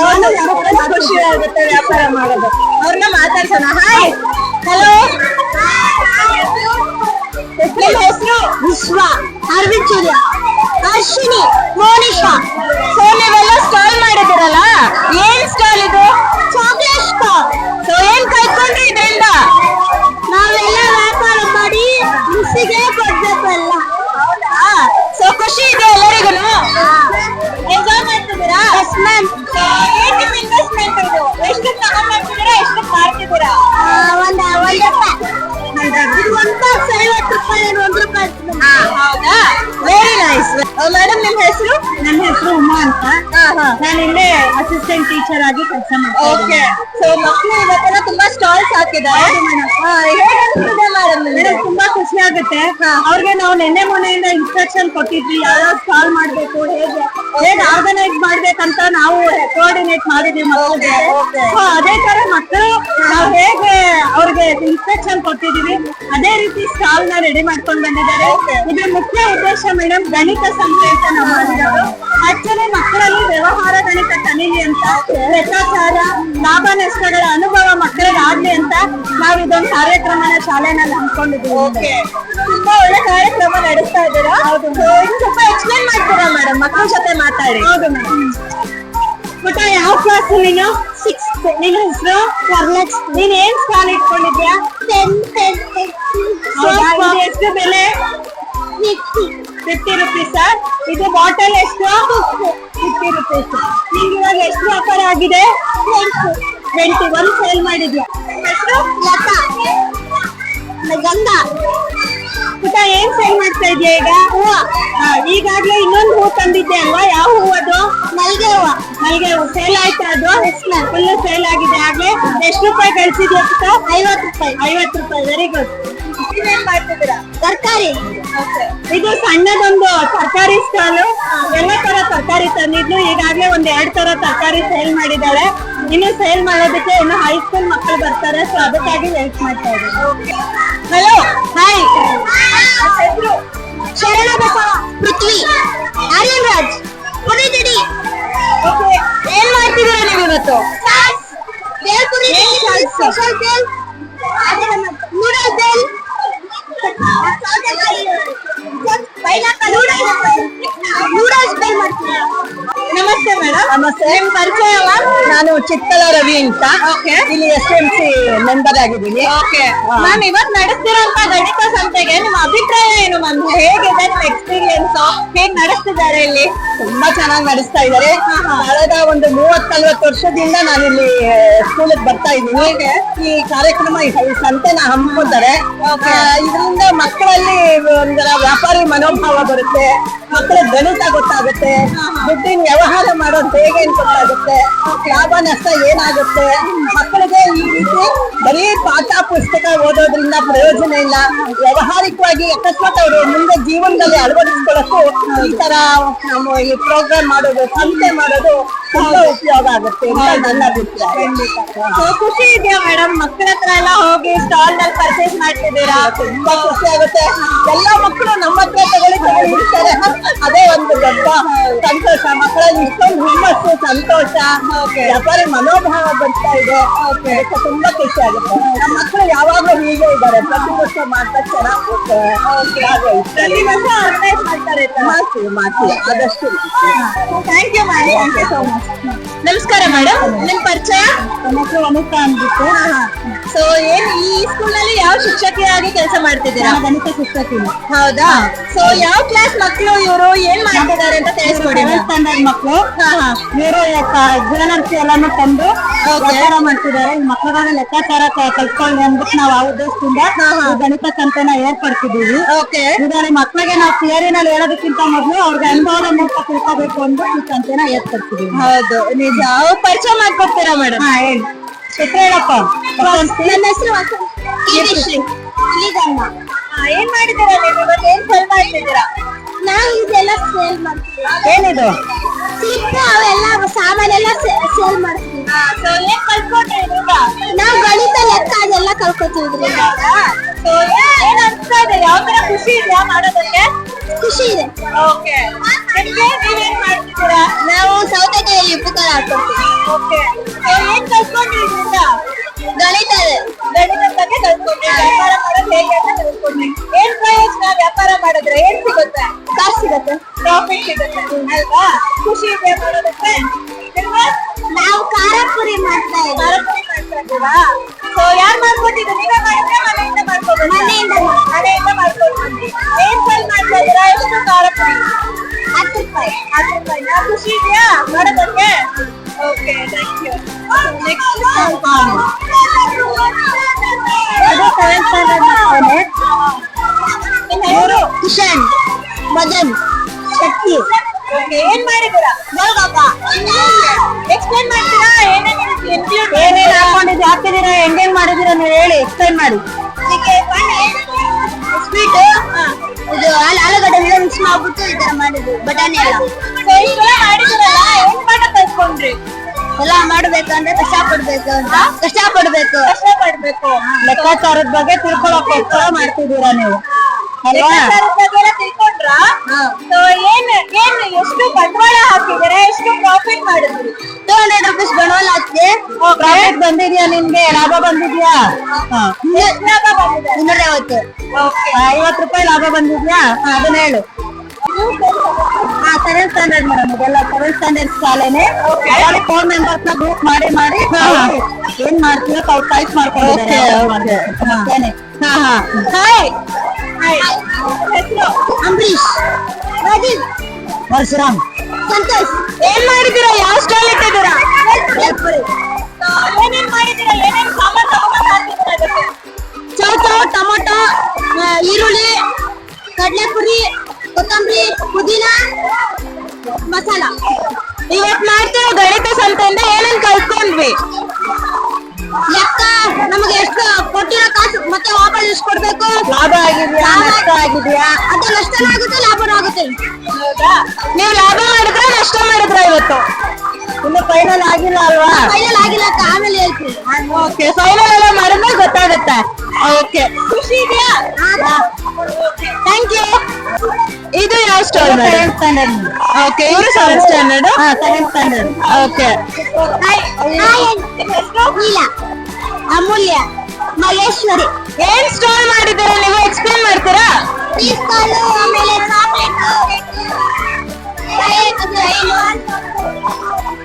ಒಂದು ಖುಷಿ ಆಗುತ್ತೆ ವ್ಯಾಪಾರ ಮಾಡೋದು. ಅವ್ರನ್ನ ಮಾತಾಡ್ಸೋಣ. ಹಾಯ್, ಹಲೋ, ನಿಮ್ಮ ಹೆಸರು? ವಿಶ್ವ, ಅರವಿಂದ್ ಸೂರ್ಯ, ಅಶ್ವಿನಿ, ಮೋನಿಶಾ. ಸೊ ನೀವೆಲ್ಲ ಸ್ಟಾಲ್ ಮಾಡಿದಿರಲ್ಲ, ಏನ್ ಸ್ಟಾಲ್ ಇದು? Chocolate stall. ಸೊ ಏನ್ ಕಲ್ತ್ಕೊಂಡ್ರಿ ಇದರಿಂದ? ನಾವೆಲ್ಲ ವ್ಯಾಪಾರ ಮಾಡಿ ಹಿಂಸಿಗೆ ಕೊಡ್ಬೇಕು ಎಲ್ಲ. ಹೌದಾ? ಸೊ ಖುಷಿ ಇದೆ ಎಲ್ಲರಿಗೂ? ಎಂಜಾಯ್ ಮಾಡ್ತಿದ್ದೀರಾ? ಏನ್ ನಿಮ್ ಇನ್ವೆಸ್ಟ್ಮೆಂಟ್ ಇದು? ಎಷ್ಟು ತಗೊಂಡ್ಬರ್ತಿದ್ದೀರಾ, ಎಷ್ಟು ಮಾರ್ತಿದ್ದೀರಾ? ಒಂದು ರೂಪಾಯಿ. ಇದು ಒಂದು ಬಾಕ್ಸ್ 50 ರೂಪಾಯಿ, 1 ರೂಪಾಯಿ. ಹೌದಾ? Very nice. ಮೇಡಮ್, ನಿಮ್ ಹೆಸರು? ನನ್ನ ಹೆಸರು ಉಮಾ ಅಂತ. ನಾನು ಇಲ್ಲೇ ಅಸಿಸ್ಟೆಂಟ್ ಟೀಚರ್ ಆಗಿ ಕೆಲಸ ಮಾಡ್ತೀನಿ. ಓಕೆ, ಸೊ ಮಕ್ಕಳು ಇವತ್ತೆಲ್ಲ ತುಂಬಾ ಸ್ಟಾಲ್ಸ್ ಹಾಕಿದ್ದಾರೆ. ಹೇಗನ್ನಿಸ್ತಿದೆ ಮೇಡಮ್? ಮೇಡಮ್ ತುಂಬಾ ಖುಷಿ ಆಗುತ್ತೆ. ಅವ್ರಿಗೆ ನಾವು ನಿನ್ನೆ ಮೊನ್ನೆಯಿಂದ ಇನ್ಸ್ಟ್ರಕ್ಷನ್ ಕೊಟ್ಟಿದ್ವಿ, ಯಾವ ಸ್ಟಾಲ್ ಮಾಡ್ಬೇಕು, ಹೇಗೆ ಆರ್ಗನೈಸ್ ಮಾಡ್ಬೇಕಂತ ನಾವು ಕೋಆರ್ಡಿನೇಟ್ ಮಾಡಿದ್ವಿ ಮಕ್ಕಳಿಗೆ. Okay. So, ಅದೇ ತರ ಮಕ್ಕಳು ನಾವು ಹೇಗೆ ಅವ್ರಿಗೆ ಇನ್ಸ್ಟ್ರಕ್ಷನ್ ಕೊಟ್ಟಿದೀವಿ ಅದೇ ರೀತಿ ಸ್ಟಾಲ್ ನ ರೆಡಿ ಮಾಡ್ಕೊಂಡು ಬಂದಿದ್ದಾರೆ. ಇದ್ರ ಮುಖ್ಯ ಉದ್ದೇಶ ಮೇಡಮ್ ಗಣಿತ ಸಂಸ್ಥೆ ಅಂತ ನಾವು ಮಾಡಿರೋದು. ಆಕ್ಚುಲಿ ಮಕ್ಕಳಲ್ಲಿ ವ್ಯವಹಾರ ಗಣಿತ ಕಲೀಲಿ ಅಂತ, ಲೆಕ್ಕಾಚಾರ, ಲಾಭ ನಷ್ಟಗಳ ಅನುಭವ ಮಕ್ಕಳಿಗೆ ಆಗ್ಲಿ ಅಂತ ನಾವು ಇದೊಂದು ಕಾರ್ಯಕ್ರಮನ ಶಾಲೆನಲ್ಲಿ ಹಮ್ಮಿಕೊಂಡಿದ್ದೀವಿ. ಓಕೆ, ತುಂಬಾ ಒಳ್ಳೆ ಕಾರ್ಯಕ್ರಮ ನಡೆಸ್ತಾ ಇದ್ದೀರಾ. ಹೌದು, ಸ್ವಲ್ಪ ಎಕ್ಸ್ಪ್ಲೇನ್ ಮಾಡ್ತೀರಾ ಮೇಡಮ್? ಮಕ್ಕಳ ಜೊತೆ ಮಾತಾಡಿ. ಹೌದು ಮೇಡಮ್. ಪುಟ ಯಾವ ಕ್ಲಾಸ್ ನೀನು? 6th. ನಿನ್ನ ಹೆಸರು? ವರಲಕ್ಷ್ಮಿ. ನೀನ್ ಏನ್ ಸ್ಟಾಲ್ ಇಟ್ಕೊಂಡಿದ್ಯಾ? 10. ಹೌದಾ? ಇದು ಎಷ್ಟು ಬೆಲೆ? 50 ರುಪೀಸ್. ಇದು ಬಾಟಲ್ ಎಷ್ಟು? 50 ರುಪೀಸ್. ನಿಮ್ಗೆ ಇವಾಗ ಎಷ್ಟು ವ್ಯಾಪಾರ ಆಗಿದೆ? 20. ಒಂದು ಸೇಲ್ ಮಾಡಿದ್ಯಾ? ಹೆಸರು? ಲತಾ. ಗಂಧ. ಪುಟ ಏನ್ ಸೇಲ್ ಮಾಡ್ತಾ ಇದೆಯಾ ಈಗ? ಹೂವ. ಈಗಾಗ್ಲೇ ಇನ್ನೊಂದು ಹೂ ತಂದಿದ್ದೆ ಅಲ್ವಾ? ಯಾವ ಹೂ ಅದು? ಮಲ್ಗೆ ಹೂವ. ಮಲ್ಗೆ ಹೂ ಸೇಲ್ ಆಯ್ತಾ ಅದು? ಫುಲ್ ಸೇಲ್ ಆಗಿದೆ ಆಗ್ಲೇ. ಎಷ್ಟು ರೂಪಾಯಿ ಕಳ್ಸಿದ್ಯಾ ಪುಟ? 50 ರೂಪಾಯಿ. 50 ರೂಪಾಯಿ. Very good. ನೀವೇನ್ ಮಾಡ್ತಿದ್ದೀರಾ? ತರಕಾರಿ. ಇದು ಸಣ್ಣದೊಂದು ತರಕಾರಿ ಸ್ಟಾಲ್. ಎಲ್ಲ ತರ ತರಕಾರಿ ತಂದಿದ್ಲು. ಈಗಾಗ್ಲೇ ಒಂದ್ 2 ತರ ತರಕಾರಿ ಸೇಲ್ ಮಾಡಿದ್ದಾಳೆ. ಇನ್ನು ಸೇಲ್ ಮಾಡೋದಕ್ಕೆ ಇನ್ನು ಹೈಸ್ಕೂಲ್ ಮಕ್ಕಳು ಬರ್ತಾರೆ, ಸೊ ಅದಕ್ಕಾಗಿ ವೇಟ್ ಮಾಡ್ತಾ ಇದ್ದೀವಿ. Hello, hi. ಹೆಸರು? ಶರಣ ಬಸವ, ಪೃಥ್ವಿ, ಆರ್ಯನ್ ರಾಜ್, ಪುನೀತಡಿ. ಓಕೆ, ಏನ್ ಮಾಡ್ತಿದ್ದೀರಾ ನೀವು ಇವತ್ತು? Bhelpuri special bhel, noodle bhel, noodles bhel ಮಾಡ್ತೀವಿ. ನಮಸ್ತೆ ಮೇಡಮ್. ನಮಸ್ತೆ. ನಿಮ್ ಪರಿಚಯ? ನಾನು ಚಿಕ್ಕಲ ರವಿ ಅಂತ. ಓಕೆ, ಇಲ್ಲಿ SMC ಮೆಂಬರ್ ಆಗಿದ್ದೀನಿ. ಓಕೆ ಮ್ಯಾಮ್, ಇವತ್ತು ನಡೆಸ್ತಿರೋಂತ ಗಣಿತ ಸಂತೆಗೆ ನಿಮ್ಮ ಅಭಿಪ್ರಾಯ ಏನು ಮ್ಯಾಮ್? ಹೇಗಿದೆ ನಿಮ್ಮ ಎಕ್ಸ್ಪೀರಿಯನ್ಸ್? ಹೇಗ್ ನಡೆಸ್ತಿದ್ದಾರೆ ಇಲ್ಲಿ? ತುಂಬಾ ಚೆನ್ನಾಗಿ ನಡೆಸ್ತಾ ಇದ್ದಾರೆ. ಕಳೆದ ಒಂದು 30-40 ವರ್ಷದಿಂದ ನಾನಿಲ್ಲಿ ಸ್ಕೂಲಿಗೆ ಬರ್ತಾ ಇದ್ದೀನಿ. ಈ ಕಾರ್ಯಕ್ರಮ ಈ ಸಂತೆನ ಹಮ್ಮಿಕೊತಾರೆ. ಇದರಿಂದ ಮಕ್ಕಳಲ್ಲಿ ಒಂದರ ವ್ಯಾಪಾರಿ ಮನೋಭಾವ ಬರುತ್ತೆ, ಮಕ್ಕಳ ಗಣಿತ ಗೊತ್ತಾಗುತ್ತೆ, ದುಡ್ಡಿನ ವ್ಯವಹಾರ ಮಾಡೋದು ಹೇಗೆ ಅಂತ ಗೊತ್ತಾಗುತ್ತೆ, ಲಾಭ ನಷ್ಟ ಏನಾಗುತ್ತೆ. ಮಕ್ಕಳಿಗೆ ಈ ರೀತಿ ಬರೀ ಪಾಠ ಪುಸ್ತಕ ಓದೋದ್ರಿಂದ ಪ್ರಯೋಜನ ಇಲ್ಲ. ವ್ಯವಹಾರಿಕವಾಗಿ ಅಕಸ್ಮಾತ್ ಅವರು ಮುಂದೆ ಜೀವನದಲ್ಲಿ ಅಳವಡಿಸ್ಕೊಳ್ಳೋಕ್ಕೂ ಈ ತರ ನಮ್ಮ ಈ ಪ್ರೋಗ್ರಾಮ್ ಮಾಡೋದು, ಸಂಸ್ಥೆ ಮಾಡೋದು ತುಂಬಾ ಉಪಯೋಗ ಆಗುತ್ತೆ ಅಂತ ನನ್ನ ಅಭಿಪ್ರಾಯ. So, ಖುಷಿ ಇದೆಯಾ ಮೇಡಮ್ ಮಕ್ಕಳ ಹತ್ರ ಎಲ್ಲ ಹೋಗಿ ಸ್ಟಾಲ್ ನಲ್ಲಿ ಪರ್ಚೇಸ್ ಮಾಡ್ತಿದ್ದೀರಾ? ತುಂಬಾ ಖುಷಿ ಆಗುತ್ತೆ. ಎಲ್ಲಾ ಮಕ್ಕಳು ನಮ್ಮ ಹತ್ರ ತಗೊಳ್ಳಿ ಇರ್ತಾರೆ, ಅದೇ ಒಂದು ದೊಡ್ಡ ಸಂತೋಷ. ಮಕ್ಕಳಲ್ಲಿ ಇಷ್ಟೊಂದು ಹುಮ್ಮಸ್ಸು, ಸಂತೋಷ, ವ್ಯಾಪಾರಿ ಮನೋಭಾವ ಬರ್ತಾ ಇದೆ. ಅದಕ್ಕೆ ತುಂಬಾ ಖುಷಿ ಆಗುತ್ತೆ. ನಮ್ಮ ಮಕ್ಕಳು ಯಾವಾಗ್ಲೂ ಹೀಗೆ ಇದ್ದಾರೆ, ಪ್ರತಿ ವರ್ಷ ಮಾಡ್ತಾ ಚೆನ್ನಾಗಿ ಪ್ರತಿ ವರ್ಷ ಆರ್ಗನೈಸ್ ಮಾಡ್ತಾರೆ. ಮಾಡ್ತೀವಿ ಆದಷ್ಟು. Thank you madam, thank you so much. ನಮಸ್ಕಾರ ಮೇಡಮ್, ನಿಮ್ ಪರಿಚಯ? ಅನಿತಾ ಅಂದ್ಬಿಟ್ಟು. ಸೊ ಏನ್ ಈ ಸ್ಕೂಲ್ ನಲ್ಲಿ ಯಾವ ಶಿಕ್ಷಕಿಯಾಗಿ ಕೆಲಸ ಮಾಡ್ತಿದ್ದೀರಾ? ಗಣಿತ ಶಿಕ್ಷಕಿ. ಹೌದಾ? ಸೊ ಯಾವ ಕ್ಲಾಸ್ ಮಕ್ಕಳು ಇವರು ಏನ್ ಮಾಡ್ತಿದ್ದಾರೆ ಅಂತ ತಿಳಿಸ್ಕೊಡಿ. ಸ್ಟ್ಯಾಂಡರ್ಡ್ ಮಕ್ಕಳು ಇವರು ಜ್ಯುವೆಲರ್ಸ್ ಎಲ್ಲಾನು ತಂದು ವ್ಯಾಪಾರ ಮಾಡ್ತಿದ್ದಾರೆ. ಈ ಮಕ್ಕಳಿಗೆ ಲೆಕ್ಕಾಚಾರ ಕಲ್ತ್ಕೊಳ್ಳಿ ಅಂದ್ಬಿಟ್ಟು ನಾವು ಆ ಉದ್ದೇಶದಿಂದ ಈ ಗಣಿತ ಸಂತೆನ ಏರ್ಪಡಿಸಿದೀವಿ. ಓಕೆ. ಇದರಲ್ಲಿ ಮಕ್ಕಳಿಗೆ ನಾವು ಥಿಯರಿನಲ್ಲಿ ಹೇಳೋದಕ್ಕಿಂತ ಮೊದಲು ಅವ್ರಿಗೆ ಅನುಭವದ ಮೂಲಕ ತಿಳ್ಕೋಬೇಕು ಅಂದ್ಬಿಟ್ಟು ಈ ಸಂತೆನ ಏರ್ಪಡಿಸಿದೀವಿ. ಹೌದು, ನಿಜ. ಪರಿಚಯ ಮಾಡ್ಕೊಡ್ತೀರಾ ಮೇಡಮ್? ಹೇಳಿ, ಹೆಸರು ಹೇಳಪ್ಪ. ನನ್ನ ಹೆಸರು ಏನ್ ಮಾಡಿದ್ದೀರಾ ನೀವು ಇವತ್ತು? ಏನ್ ಸೆಲ್ ಮಾಡ್ತಿದ್ದೀರಾ? ನಾವು ಇದೆಲ್ಲ ಸೇಲ್ ಮಾಡ್ತೀವಿ. ಏನಿದು? ಕ್ಲಿಪ್ ಅವೆಲ್ಲ ಸಾಮಾನೆಲ್ಲ ಸೇಲ್ ಮಾಡ್ತೀವಿ. ಸೊ ಏನ್ ಕಲ್ತ್ಕೊಂಡ್ರಿ ಈಗ? ನಾವು ಗಣಿತ ಲೆಕ್ಕ ಅದೆಲ್ಲ ಕಲ್ಕೊತೀವಿ. ಸೊ ಏನ್ ಅನ್ಸ್ತಾ ಇದೆ? ಯಾವ ತರ ಖುಷಿ ಇದೆಯಾ ಮಾಡೋದಕ್ಕೆ? ಖುಷಿ ಇದೆ. ಓಕೆ. ನಿಮ್ಗೆ ನೀವೇನ್ ಮಾಡ್ತಿದ್ದೀರಾ? ನಾವು ಸೌತೆಕಾಯಿ ಉಪ್ಪುಕಾಯಿ ಹಾಕ್ಕೊತೀವಿ. ಓಕೆ. ಸೊ ಏನ್ ಕಲ್ತ್ಕೊಂಡ್ರಿ ಇದರಿಂದ? ಗಣಿತ ಗಣಿತದ ಬಗ್ಗೆ ಕಲ್ತ್ಕೊಂಡ್ರಿ, ವ್ಯಾಪಾರ ಮಾಡೋದು ಹೇಗೆ ಅಂತ ಕಲ್ತ್ಕೊಂಡ್ರಿ. ಏನ್ ಪ್ರಯೋಜನ ವ್ಯಾಪಾರ ಮಾಡಿದ್ರೆ? ಏನ್ ಸಿಗುತ್ತೆ? ಕಾಸು ಸಿಗುತ್ತೆ, ಪ್ರಾಫಿಟ್ ಸಿಗುತ್ತೆ ಅಲ್ವಾ? ಖುಷಿ ಇದೆ ಮಾಡೋದಕ್ಕೆ. ನಿಮ್ಗೆ ನಾವು ಖಾರ ಪುರಿ ಮಾಡ್ತಾ ಇದ್ದೀವಿ. ಖಾರಪುರಿ ಮಾಡ್ತಾ ಇದ್ದೀರಾ? ಸೊ ಯಾರು ಮಾಡ್ಕೊಟ್ಟಿದ್ದು? ನೀವೇ ಮಾಡಿದ್ರೆ ಮನೆಯಿಂದ ಮಾಡ್ಕೊಬೋದು? ಮನೆಯಿಂದ ಮಾಡ್ಕೊಂಡು ಬಂದ್ರಿ. ಏನ್ ಸೆಲ್ ಮಾಡ್ತಾ ಇದ್ದೀರಾ? ಎಷ್ಟು ಖಾರಪುರಿ? 10 ರೂಪಾಯಿ. 10 ರೂಪಾಯಿನಾ? ಖುಷಿ ಇದೆಯಾ ಮಾಡೋದಕ್ಕೆ? Okay, thank you. ನೆಕ್ಸ್ಟ್ ಇವರು ಕಿಶನ್, ಮದನ್, ಶಕ್ತಿ. ಏನ್ ಮಾಡಿದ್ದೀರಾ? ಎಕ್ಸ್ಪ್ಲೇನ್ ಮಾಡ್ತೀರಾ? ಏನೇನ್ ಹಾಕೊಂಡಿದ್ದು ಹಾಕ್ತಿದ್ದೀರಾ, ಹೆಂಗೇನ್ ಮಾಡಿದೀರಾ ನೀವು ಹೇಳಿ, ಎಕ್ಸ್ಪ್ಲೈನ್ ಮಾಡಿ. ಸ್ವೀಟ್ ಇದು ಆಲೂಗಡ್ಡೆ ಮಿಕ್ಸ್ ಮಾಡ್ಬಿಟ್ಟು ಈ ತರ ಮಾಡಿದ್ವಿ. ಬಟಾಣಿ ಎಲ್ಲ ಮಾಡಿದಿರಲ್ಲ, ಏನ್ ಮಾಡ ಕಲ್ತ್ಕೊಂಡ್ರಿ? ಎಲ್ಲ ಮಾಡ್ಬೇಕಂದ್ರೆ ಕಷ್ಟಪಡ್ಬೇಕು ಅಂತ ಕಷ್ಟಪಡ್ಬೇಕು. ಲೆಕ್ಕಾಚಾರದ ಬಗ್ಗೆ ತಿಳ್ಕೊಳಕ್ಕೋಸ್ಕರ ಮಾಡ್ತಿದ್ದೀರಾ ನೀವು ಅಲ್ವಾ? ಲೆಕ್ಕಾಚಾರದ ಬಗ್ಗೆ ಎಲ್ಲ ತಿಳ್ಕೊಂಡ್ರಾ? ಸೊ ಏನ್ ಎಷ್ಟು ಬಂಡವಾಳ ಹಾಕಿದ್ದೀರಾ? ಎಷ್ಟು ಪ್ರಾಫಿಟ್ ಮಾಡಿದ್ರಿ? 200 ರೂಪೀಸ್ ಬಂಡವಾಳ ಹಾಕ್ದೆ. ಪ್ರಾಫಿಟ್ ಬಂದಿದ್ಯಾ ನಿಮ್ಗೆ? ಲಾಭ ಬಂದಿದ್ಯಾ? ಎಷ್ಟು ಲಾಭ ಬಂದಿದೆ? 250. 50 ರೂಪಾಯಿ ಲಾಭ ಬಂದಿದ್ಯಾ? ಅದನ್ನ ಹೇಳು. ಸೆವೆಂತ್ ಸ್ಟ್ಯಾಂಡರ್ಡ್ ಮೇಡಮ್, ಇದೆಲ್ಲ ಸೆವೆಂತ್ ಸ್ಟ್ಯಾಂಡರ್ಡ್ ಶಾಲೆನೆ. ಫೋನ್ ಮೆಂಬರ್ಸ್ ನ ಗ್ರೂಪ್ ಮಾಡಿ ಏನ್ ಮಾಡ್ತೀವಿ ತಾವು ಟೈಪ್ ಮಾಡ್ಕೊಂಡಿದ್ದಾರೆ. ಹಾಯ್. ಅಂಬರೀಶ್, ರಾಜೀವ್, ಪರಶುರಾಮ್, ಸಂತೋಷ್. ಏನ್ ಮಾಡಿದ್ದೀರಾ? ಯಾವ ಸ್ಟಾಲ್ ಇಟ್ಟಿದ್ದೀರಾ? ಏನೇನ್ ಮಾಡಿದ್ದೀರಾ? ಏನೇನ್ ಸಾಮಾನ್ ತಗೊಂಡ್ ಹಾಕಿದ್ದೀರಾ ಅದಕ್ಕೆ? ಚೌಚೌ, ಟೊಮೊಟೊ, ಈರುಳ್ಳಿ, ಕಡಲೆಪುರಿ, ಕೊತ್ತಂಬರಿ, ಪುದೀನ, ಮಸಾಲ. ಇವತ್ ಮಾಡ್ತಿರೋ ಗಣಿತ ಸಂತೆಯಿಂದ ಏನೇನ್ ಕಲ್ತ್ಕೊಂಡ್ವಿ? ಲೆಕ್ಕ, ನಮಗೆ ಎಷ್ಟು ಕೊಟ್ಟಿರೋ ಕಾಸು ಮತ್ತೆ ವಾಪಸ್ ಎಷ್ಟು ಕೊಡ್ಬೇಕು, ಲಾಭ ಆಗಿದ್ಯಾ ನಷ್ಟ ಆಗಿದ್ಯಾ? ಅದು ನಷ್ಟನೂ ಆಗುತ್ತೆ ಲಾಭನೂ ಆಗುತ್ತೆ. ಹೌದಾ? ನೀವು ಲಾಭ ಮಾಡಿದ್ರ ನಷ್ಟ ಮಾಡಿದ್ರ ಇವತ್ತು? ಇನ್ನು ಫೈನಲ್ ಆಗಿಲ್ಲ ಅಲ್ವಾ? ಫೈನಲ್ ಆಗಿಲ್ಲ ಅಕ್ಕ, ಆಮೇಲೆ ಹೇಳ್ತೀನಿ. ಓಕೆ, ಫೈನಲ್ ಎಲ್ಲ ಮಾಡಿದ್ರೆ ಗೊತ್ತಾಗುತ್ತೆ. ಓಕೆ, ಖುಷಿ ಇದೆಯಾ? Thank you. ಇದು ಯಾವ ಸ್ಟಾಲ್? Seventh standard. ಓಕೆ, ಇವರು seventh standard. Seventh standard. Okay. Neela, Amulya, Maheshwari. ಏನ್ ಸ್ಟಾಲ್ ಮಾಡಿದ್ದೀರಾ ನೀವು? ಎಕ್ಸ್ಪ್ಲೇನ್ ಮಾಡ್ತೀರಾ? ಪೀಸ್ಕಾಲು, ಆಮೇಲೆ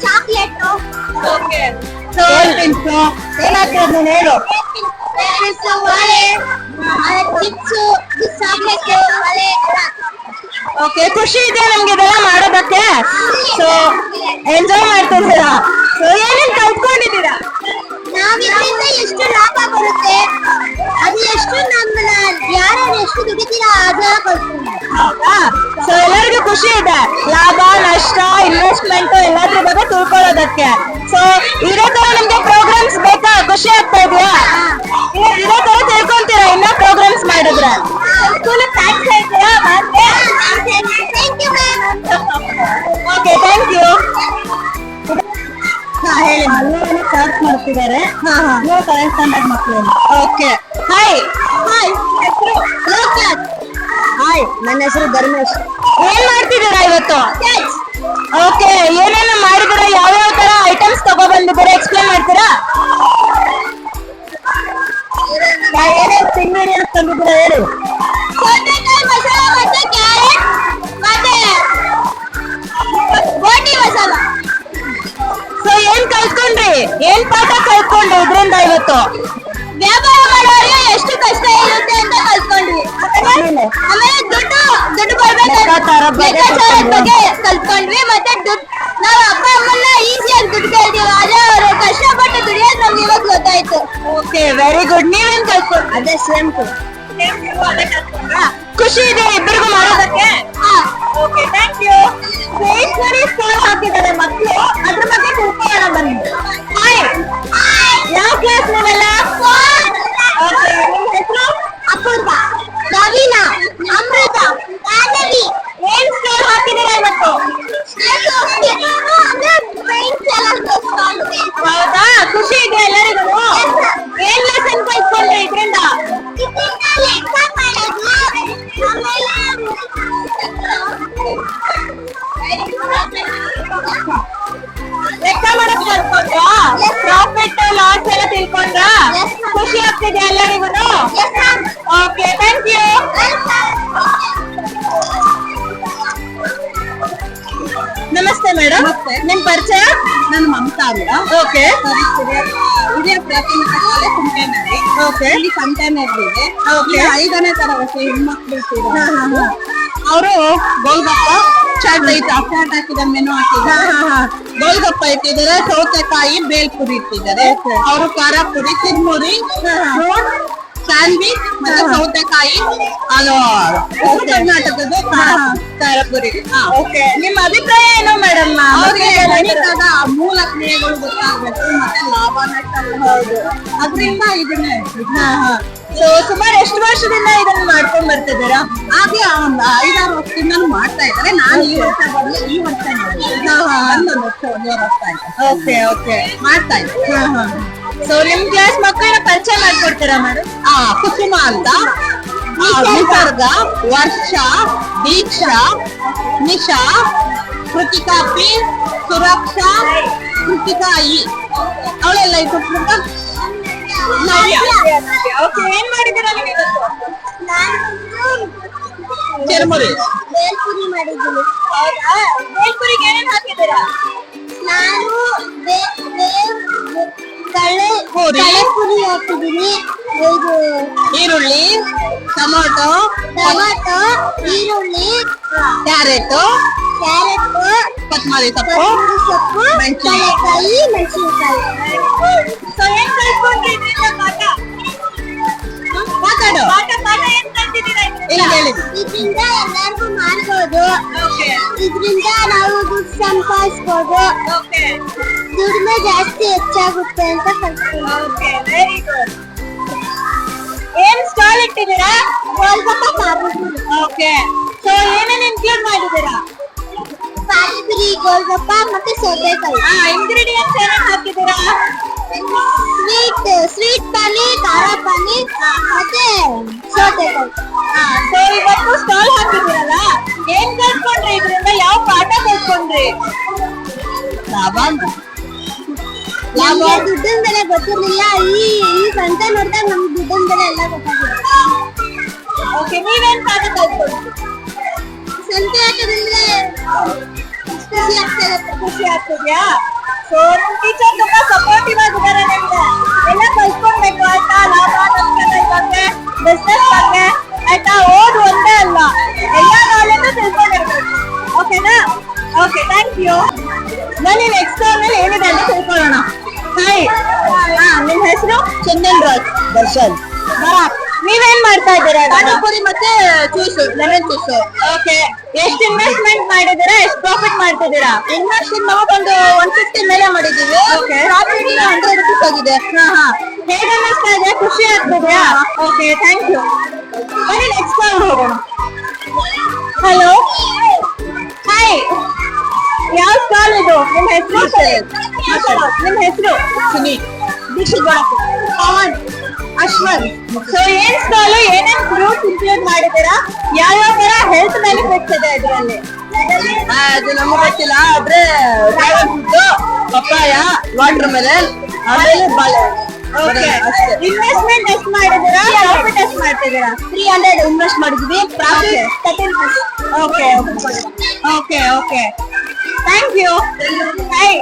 ಚಾಕ್ಲೇಟ್, ಓಕೆ. ಏನಾಗ್ತದೆ ನೀನು ಹೇಳು. ಚಿಪ್ಸು, ಚಾಕ್ಲೇಟ್, ಒಲೆ. ಓಕೆ, ಖುಷಿ ಇದೆ ನಮ್ಗೆ ಇದೆಲ್ಲ ಮಾಡೋದಕ್ಕೆ. ಸೊ ಎಂಜಾಯ್ ಮಾಡ್ತಿದ್ದೀರಾ? ಸೊ ಏನೇನ್ ಕಲ್ತ್ಕೊಂಡಿದ್ದೀರಾ? ನಾವಿದ್ರಿಂದ ಎಷ್ಟು ಲಾಭ ಬರುತ್ತೆ, ಅದು ಎಷ್ಟು ನಮ್ಮನ್ನ ಯಾರು ಎಷ್ಟು ಎಲ್ಲ ಕಲ್ತ್ಕೊಂಡೆ. ಹೌದಾ? ಸೊ ಎಲ್ಲರಿಗೂ ಖುಷಿ ಇದೆ ಲಾಭ ನಷ್ಟ ಇನ್ವೆಸ್ಟ್ಮೆಂಟ್ ಎಲ್ಲದ್ರ ಬಗ್ಗೆ ತಿಳ್ಕೊಳ್ಳೋದಕ್ಕೆ. ಸೊ ಇದೇ ತರ ನಿಮ್ಗೆ ಪ್ರೋಗ್ರಾಮ್ಸ್ ಬೇಕಾ? ಖುಷಿ ಆಗ್ತಾ ಇದೆಯಾ? ಇದೇ ತರ ತಿಳ್ಕೊಂತೀರಾ ಇನ್ನ ಪ್ರೋಗ್ರಾಮ್ಸ್ ಮಾಡಿದ್ರೆ? ಸ್ಕೂಲ್ ಥ್ಯಾಂಕ್ಸ್ ಹೇಳ್ತೀರಾ? Thank you ma'am. Okay thank you. ಹೇಳಿ ಅಲ್ಲೂ ಸರ್ಚ್ ಮಾಡ್ತಿದ್ದಾರೆ. ನೀವು ಕರೆಕ್ಟ್ ಸ್ಟ್ಯಾಂಡರ್ಡ್ ಮಕ್ಕಳು. Okay hi hi. ಹೆಸರು ಲೋಕನಾಥ್. ಹಾಯ್ ನನ್ನ ಹೆಸರು ಧರ್ಮೇಶ್. ಏನ್ ಮಾಡ್ತಿದ್ದೀರಾ ಇವತ್ತು? ಓಕೆ ಏನೇನು ಮಾಡಿದಿರಾ? ಯಾವ್ಯಾವ ತರ ಐಟಮ್ಸ್ ತಗೋ ಬಂದಿದ್ದೀರಾ? ಎಕ್ಸ್ಪ್ಲೇನ್ ಮಾಡ್ತೀರಾ? ಏನೇನು ಇಂಗ್ರೀಡಿಯಂಟ್ಸ್ ತಂದಿದ್ದೀರಾ ಹೇಳಿ. ಸೌತೆಕಾಯಿ ಮಸಾಲ ಮತ್ತೆ ಕ್ಯಾರೆಟ್ ಮತ್ತೆ ಗೋಟಿ ಮಸಾಲ. ಸೊ ಏನ್ ಕಲ್ತ್ಕೊಂಡ್ರಿ? ಏನ್ ಪಾಠ ಕಲ್ತ್ಕೊಂಡ್ರಿ ಇದರಿಂದ ಇವತ್ತು? ವ್ಯಾಪಾರ ಮಾಡೋರಿಗೆ ಎಷ್ಟು ಕಷ್ಟ ಇರುತ್ತೆ ಅಂತ ಕಲ್ತ್ಕೊಂಡ್ವಿ. ಆಮೇಲೆ ದುಡ್ಡು ಲೆಕ್ಕಾಚಾರದ ಬಗ್ಗೆ ಲೆಕ್ಕಾಚಾರದ ಬಗ್ಗೆ ಕಲ್ತ್ಕೊಂಡ್ವಿ. ಮತ್ತೆ ನಾವು ಅಪ್ಪ ಅಮ್ಮನ್ನ ಈಸಿಯಾಗಿ ದುಡ್ಡು ಕೇಳ್ತೀವಿ, ಆದ್ರೆ ಅವರು ಕಷ್ಟಪಟ್ಟು ದುಡಿಯೋದು ನಮ್ಗೆ ಇವಾಗ ಗೊತ್ತಾಯ್ತು. Okay very good. ನೀವೇನ್ ಕಲ್ತ್ಕೊಂಡ್ರಿ? ಅದೇ ಸೇಮ್ ಖುಷಿ ಇದೆ ಇಬ್ಬರಿಗೂ ಮಾಡೋದಕ್ಕೆ. Okay thank you. Stationery store ಹಾಕಿದ್ದಾರೆ ಮಕ್ಕಳು, ಅದ್ರ ಬಗ್ಗೆ ತಿಳ್ಕೊಳ್ಳೋಣ ಬನ್ನಿ. ಹಾಯ್ ಯಾವ ಕ್ಲಾಸ್ ನೀವೆಲ್ಲ? ಓಕೆ ನಿಮ್ಮ ಹೆಸರು? ಅಪೂರ್ವ, ನವೀನ, ಅಮೃತ, ಮಾಧವಿ. ಏನ್ ಸ್ಟೋರ್ ಹಾಕಿದ್ದೀರಾ ಇವತ್ತು? ಹೌದಾ? ಖುಷಿ ಇದೆ ಎಲ್ಲರಿಗೂ? ಏನ್ ಲೆಸನ್ ಕಲ್ತ್ಕೊಂಡ್ರಿ ಇದರಿಂದ? ಲೆಕ್ಕ ಮಾಡಕ್ ಕಲ್ತ್ಕೊಂಡ್ರಾ? ಪ್ರಾಫಿಟ್ ಲಾಸ್ ಎಲ್ಲ ತಿಳ್ಕೊಂಡ್ರಾ? ಖುಷಿ ಆಗ್ತಿದೆ ಎಲ್ಲರಿಗೂ? Okay thank you. ನಮಸ್ತೆ ಮೇಡಮ್. ನಿಮ್ ಪರಿಚಯ? ನಾನು ಮಮತಾ ಅಂತ. ಓಕೆ ಇದೇ ಪ್ರಾಥಮಿಕ ಶಾಲೆ ಕುಂಟೆನಹಳ್ಳಿ. ಓಕೆ ಇಲ್ಲಿ ಕಂಟೈನರ್ಲಿದೆ. ಓಕೆ. 5ನೇ ತರಗತಿ ಹೆಣ್ಮಕ್ಳು ಹಾ. ಅವರು ಗೋಲ್ಗಪ್ಪ ಚಾಟ್ ಹಾಕಿದ ಮೆನು ಹಾಕಿದ್ದಾರೆ. ಗೋಲ್ಗಪ್ಪ ಇಟ್ಟಿದ್ದಾರೆ, ಸೌತೆಕಾಯಿ ಬೇಲ್ಪುರಿ ಇಟ್ಟಿದ್ದಾರೆ. ಅವರು ಖಾರ ಪುರಿ, ಚಿರ್ಮುರಿ, ಫ್ರೂಟ್ ಸ್ಯಾಂಡ್ವಿಚ್ ಮತ್ತೆ ಸೌತೆಕಾಯಿ, ಅದು ಉತ್ತರ ಕರ್ನಾಟಕದ ಖಾರ ಪುರಿ. ಓಕೆ ನಿಮ್ಮ ಅಭಿಪ್ರಾಯ ಏನು ಮೇಡಮ್? ಅವ್ರಿಗೆ ಗಣಿತದ ಮೂಲ ಕ್ರಿಯೆಗಳು ಗೊತ್ತಾಗ್ಬೇಕು, ಮತ್ತೆ ಲಾಭ ನಷ್ಟ ಹೌದು, ಅದ್ರಿಂದ ಇದನ್ನೇ. ಸೊ ಸುಮಾರು ಎಷ್ಟು ವರ್ಷದಿಂದ ಇದನ್ನ ಮಾಡ್ಕೊಂಡ್ ಬರ್ತಿದ್ದೀರಾ? ಹಾಗೆ ಒಂದು 5-6 ವರ್ಷದಿಂದ ಮಾಡ್ತಾ ಇದ್ದಾರೆ. ನಾನು ಈ ವರ್ಷ ಬಂದು ಈ ವರ್ಷ ಒಂದೊಂದು ವರ್ಷ 1.5 ವರ್ಷ ಆಯ್ತು. ಓಕೆ ಓಕೆ ಮಾಡ್ತಾ ಇದ್ದೆ. ಸೊ ನಿಮ್ ಕ್ಲಾಸ್ ಮಕ್ಕಳನ್ನ ಪರಿಚಯ ಮಾಡ್ಕೊಡ್ತೀರಾ ಮೇಡಮ್? ಕುಸುಮ ಅಂತ, ನಿಸರ್ಗ, ವರ್ಷ, ದೀಕ್ಷಾ, ನಿಶಾ, ಕೃತಿಕಾ ಪಿ, ಸುರಕ್ಷಾ, ಕೃತಿಕಾ ಇ. ಅವಳೆಲ್ಲ ಇತ್ತು. ಓಕೆ ಏನ್ ಮಾಡಿದ್ದೀರಾ ನೀವು ಇವತ್ತು? ಚಿರ್ಮುರಿ ಬೇಲ್ಪುರಿ ಮಾಡಿದ್ದೀನಿ. ಹೌದಾ? ಬೇಲ್ಪುರಿಗೆ ಏನೇನ್ ಹಾಕಿದ್ದೀರಾ? ನಾನು ಕಳೆ ಪುರಿ ಹಾಕಿದ್ದೀನಿ. ಇದು ಈರುಳ್ಳಿ, ಟೊಮೊಟೊ, ಈರುಳ್ಳಿ, ಕ್ಯಾರೆಟ್, ಕೊತ್ತಂಬರಿ ಸೊಪ್ಪು, ಸೊಪ್ಪು, ಮೆಣಸಿನಕಾಯಿ. ಮೆಣಸಿನಕಾಯಿ. ಸೊ ಏನ್ ಕಲ್ತ್ಕೊಂಡ್ರಿ ಇದರಿಂದ ಪಾಠ? ಮಾತಾಡು. ಪಾಠ ಏನ್ ಕಲ್ತಿದ್ದೀರಾ ಇದರಿಂದ? ಇಲ್ಲಿ ಹೇಳಿದ್ರು. ಇದರಿಂದ ಎಲ್ಲರಿಗೂ ಮಾಡ್ಬೋದು. ಓಕೆ ಇದರಿಂದ ನಾವು ದುಡ್ಡು ಸಂಪಾದಿಸ್ಬೋದು. ಓಕೆ ದುಡಿಮೆ ಜಾಸ್ತಿ ಹೆಚ್ಚಾಗುತ್ತೆ ಅಂತ ಕಲ್ತ್ಕೊಂಡು. Okay very good. ಏನ್ ಸ್ಟಾಲ್ ಇಟ್ಟಿದ್ದೀರಾ? ಗೋಲ್ಗಪ್ಪ ಪಾನಿಪುರಿ. ಓಕೆ ಸೊ ಏನೇನ್ ಇನ್ಕ್ಲೂಡ್ ಮಾಡಿದ್ದೀರಾ? ಪಾನಿಪುರಿ, ಗೋಲ್ಗಪ್ಪ ಮತ್ತೆ ಸೌತೆಕಾಯಿ. ಇಂಗ್ರೀಡಿಯೆಂಟ್ಸ್ ಏನೇನ್ ಹಾಕಿದ್ದೀರಾ? ಸ್ವೀಟ್ ಪಾನಿ, ಖಾರ ಪಾನಿ ಮತ್ತೆ ಸೌತೆಕಾಯಿ. ಸೊ ಇವತ್ತು ಸ್ಟಾಲ್ ಹಾಕಿದ್ದೀರಲ್ಲ, ಏನ್ ಕಲ್ತ್ಕೊಂಡ್ರಿ ಇದರಿಂದ? ಯಾವ ಪಾಠ ಕಲ್ತ್ಕೊಂಡ್ರಿ? ಲಾಭ ನಮ್ಗೆ ದುಡ್ಡಿನ ಬೆಲೆ ಗೊತ್ತಿರ್ಲಿಲ್ಲ. ಈ ಸಂತೆ ನೋಡಿದಾಗ ನಮ್ಗೆ ದುಡ್ಡಿನ ಬೆಲೆ ಎಲ್ಲ ಗೊತ್ತಾಗಿದೆ. ಓಕೆ ನೀವೇನ್ ಪಾಠ ಕಲ್ತ್ಕೊಂಡ್ರಿ? ಸಂತೆ ಹಾಕೋದ್ರಿಂದ ಖುಷಿ ಆಗ್ತಿದ್ಯಾ? ಸೊ ನಿಮ್ ಟೀಚರ್ ತುಂಬಾ ಸಪೋರ್ಟಿವ್ ಆಗಿದ್ದಾರೆ ನಿಮ್ಗೆ. ಎಲ್ಲ ಕಲ್ತ್ಕೊಳ್ಬೇಕು ಆಯ್ತಾ? ಲಾಭ ನಷ್ಟದ ಬಗ್ಗೆ, ಬಿಸ್ನೆಸ್ ಬಗ್ಗೆ ಆಯ್ತಾ? ಓದು ಒಂದೇ ಅಲ್ಲ, ಎಲ್ಲ ನಾಲೆಜ್ ತಿಳ್ಕೊಂಡಿರ್ಬೇಕು. ಓಕೆನಾ? Okay thank you. ಬನ್ನಿ ನೆಕ್ಸ್ಟ್ ಅಲ್ಲಿ ಏನಿದೆ ಅಂತ ತಿಳ್ಕೊಳ್ಳೋಣ. ಹಾಯ್ ನಿಮ್ ಹೆಸರು? ಚಂದನ್ ರಾಜ್, ದರ್ಶನ್. ನೀವೇನ್ ಮಾಡ್ತಾ ಇದ್ದೀರಾ? ಪಾನಿಪುರಿ ಮತ್ತೆ ಜ್ಯೂಸ್, ಲೆಮನ್ ಜ್ಯೂಸ್. ಓಕೆ, ಎಷ್ಟು ಇನ್ವೆಸ್ಟ್ಮೆಂಟ್ ಮಾಡಿದೀರಾ, ಎಷ್ಟು ಪ್ರಾಫಿಟ್ ಮಾಡ್ತಿದ್ದೀರಾ? ಇನ್ವೆಸ್ಟ್ಮೆಂಟ್ ನಾವೊಂದು 150 ಮೇಲೆ ಮಾಡಿದೀವಿ. Okay. ಪ್ರಾಫಿಟ್ 100 rupees ಆಗಿದೆ. ಹೇಗೆ ಅನ್ನಿಸ್ತಾ ಇದೆ? ಖುಷಿ ಆಗ್ತಿದ್ಯಾ? Okay, thank you. ಬನ್ನಿ ನೆಕ್ಸ್ಟ್ ಕಾಲ್ ಹೋಗೋಣ. ಹಲೋ, ಹಾಯ್, ಯಾವ ಸ್ಟಾಲ್ ಇದು? ನಿಮ್ಮ ಹೆಸರು? ನಿಮ್ಮ ಹೆಸರು? ಸುನೀಲ್, ದೀಕ್ಷಿತ್ ಪವನ್, ಅಶ್ವಥ್. ಸೊ ಏನ್ ಸ್ಟಾಲ್, ಏನೇನ್ ಫ್ರೂಟ್ಸ್ ಇನ್ಕ್ಲೂಡ್ ಮಾಡಿದ್ದೀರಾ? ಯಾವ್ಯಾವ ತರ ಹೆಲ್ತ್ ಬೆನಿಫಿಟ್ಸ್ ಇದೆ ಇದರಲ್ಲಿ? ಅದು ನಮಗೆ ಗೊತ್ತಿಲ್ಲ. ಆದ್ರೆ dragon fruit, papaya, water melon, ಆಮೇಲೆ ಬಾಳೆ. ಓಕೆ, ಅಷ್ಟೇ. ಇನ್ವೆಸ್ಟ್ಮೆಂಟ್ ಎಷ್ಟು ಮಾಡಿದ್ದೀರಾ, ಪ್ರಾಫಿಟ್ ಎಷ್ಟು ಮಾಡ್ತಿದ್ದೀರಾ? 300 ಇನ್ವೆಸ್ಟ್ ಮಾಡಿದ್ವಿ. Profit 30 rupees. Okay okay okay, thank you. Hi,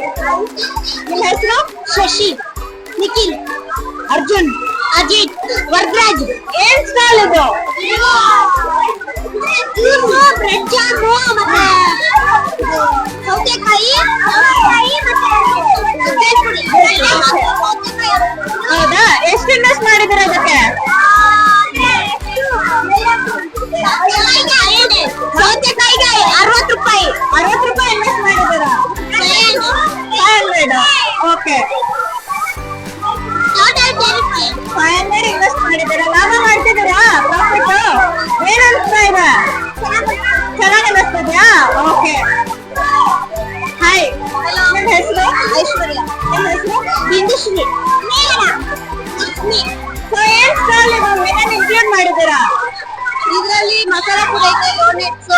ನಿಮ್ಮ ಹೆಸರು? ಶಶಿ, ನಿಖಿಲ್, ಅರ್ಜುನ್, ಅಜಿತ್, ವರದರಾಜ್. ಏನ್ ಸ್ಟಾಲ್ ಇದು? ಬ್ರೆಡ್ ಜಾಮು ಮತ್ತೆ ಸೌತೆಕಾಯಿ ಮತ್ತೆ ಬೇಲ್ಪುರಿ. ಹೌದಾ, ಎಷ್ಟು ಇನ್ವೆಸ್ಟ್ ಮಾಡಿದ್ದೀರಾ ಅದಕ್ಕೆ? ಸೌತೆಕಾಯಿಗೆ 60 ರೂಪಾಯಿ. 60 ರೂಪಾಯಿ ಇನ್ವೆಸ್ಟ್ ಮಾಡಿದ್ದೀರಾ? 500. ಓಕೆ, 500 ಇನ್ವೆಸ್ಟ್ ಮಾಡಿದ್ದೀರಾ, ಲಾಭ ಮಾಡ್ತಿದ್ದೀರಾ? ಪ್ರಾಫಿಟ್ ಏನ್ ಅನ್ಸ್ತಾ ಇದೆ? ಚೆನ್ನಾಗಿ ಅನಿಸ್ತಿದ್ಯಾ? ಓಕೆ. ಹಾಯ್, ನಿಮ್ಮ ಹೆಸರು? ಐಶ್ವರ್ಯ, ನಿಮ್ಮ ಹೆಸರು? ಬಿಂದುಶ್ರೀ, ಸೊ ಏನ್ ಸ್ಟಾಲ್ ಇದು, ಏನೇನ್ ಇನ್ಕ್ಲೂಡ್ ಮಾಡಿದ್ದೀರಾ? ಇದರಲ್ಲಿ ಮಸಾಲಾ ಪುಡಿ ಐತೆ, donuts,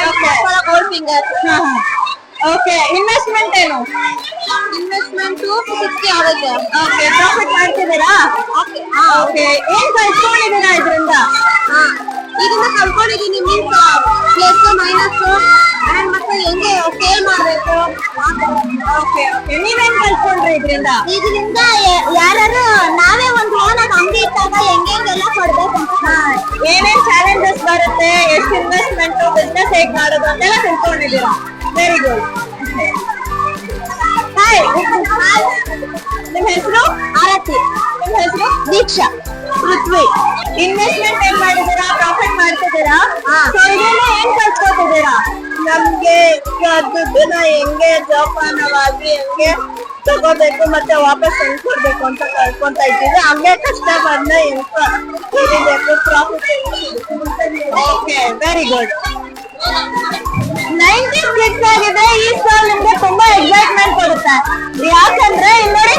masala gold finger. Okay, investment ಏನು? ಇನ್ವೆಸ್ಟ್ಮೆಂಟ್ 250 ಆಗುತ್ತೆ. ಓಕೆ, ಪ್ರಾಫಿಟ್ ಮಾಡ್ತಿದ್ದೀರಾ? ಓಕೆ, ಏನ್ ಕಲ್ತ್ಕೊಂಡಿದ್ದೀರಾ ಇದರಿಂದ? ಇದನ್ನ ಕಲ್ಕೊಂಡಿದೀನಿ. ಮೀನ್ಸ್ ಪ್ಲಸ್ ಮೈನಸ್ ಮತ್ತೆ ಹೆಂಗೆ ಸೇಲ್ ಮಾಡ್ಬೇಕು. ಓಕೆ ಓಕೆ, ನೀವೇನ್ ಕಲ್ತ್ಕೊಂಡ್ರಿ ಇದರಿಂದ? ಇದರಿಂದ ಯಾರು ನಾವೇ ಒಂದು ಓನ್ ಅಂಗಡಿ ಇಟ್ಟಾಗ ಹೆಂಗೆಲ್ಲ ಕೊಡ್ಬೇಕು ಅಂತ. ಏನೇನ್ ಚಾಲೆಂಜಸ್ ಬರುತ್ತೆ, ಎಷ್ಟು ಇನ್ವೆಸ್ಟ್ಮೆಂಟ್, ಬಿಸ್ನೆಸ್ ಹೇಗ್ ಮಾಡೋದು ಅಂತೆಲ್ಲ ತಿಳ್ಕೊಂಡಿದ್ದೀರಾ. Very good. ಹಾಯ್, ನಿಮ್ಮ ಹೆಸರು? ಆರತಿ, ನಿಮ್ಮ ಹೆಸರು? ದೀಕ್ಷಾ, ಪೃಥ್ವಿ. ಇನ್ವೆಸ್ಟ್ಮೆಂಟ್ ಏನ್ ಮಾಡಿದ್ದೀರಾ, ಪ್ರಾಫಿಟ್ ಮಾಡ್ತಿದ್ದೀರಾ? ಹಾ. ಸೊ ಇದನ್ನ ಏನ್ ಕಲ್ತ್ಕೊತಿದ್ದೀರಾ? ನಮ್ಗೆ ದುಡ್ಡನ್ನ ಹೆಂಗೆ ಜೋಪಾನವಾಗಿ ಹೆಂಗೆ ತಗೋಬೇಕು ಮತ್ತೆ ವಾಪಸ್ ಹೆಂಗ್ ಕೊಡ್ಬೇಕು ಅಂತ ಕಲ್ಕೊಂತ ಇದ್ದೀವಿ. ಹಂಗೆ ಕಷ್ಟ ಬಂದ ಹೆಂಗ್ ದುಡಿಬೇಕು, ಪ್ರಾಫಿಟ್. Okay, very good. 96 ಆಗಿದೆ. ಈ ಸ್ಟಾಲ್ ನಿಮ್ಗೆ ತುಂಬಾ ಎಕ್ಸೈಟ್ಮೆಂಟ್ ಕೊಡುತ್ತೆ. ಯಾಕಂದ್ರೆ ಇಲ್ಲಿ ನೋಡಿ,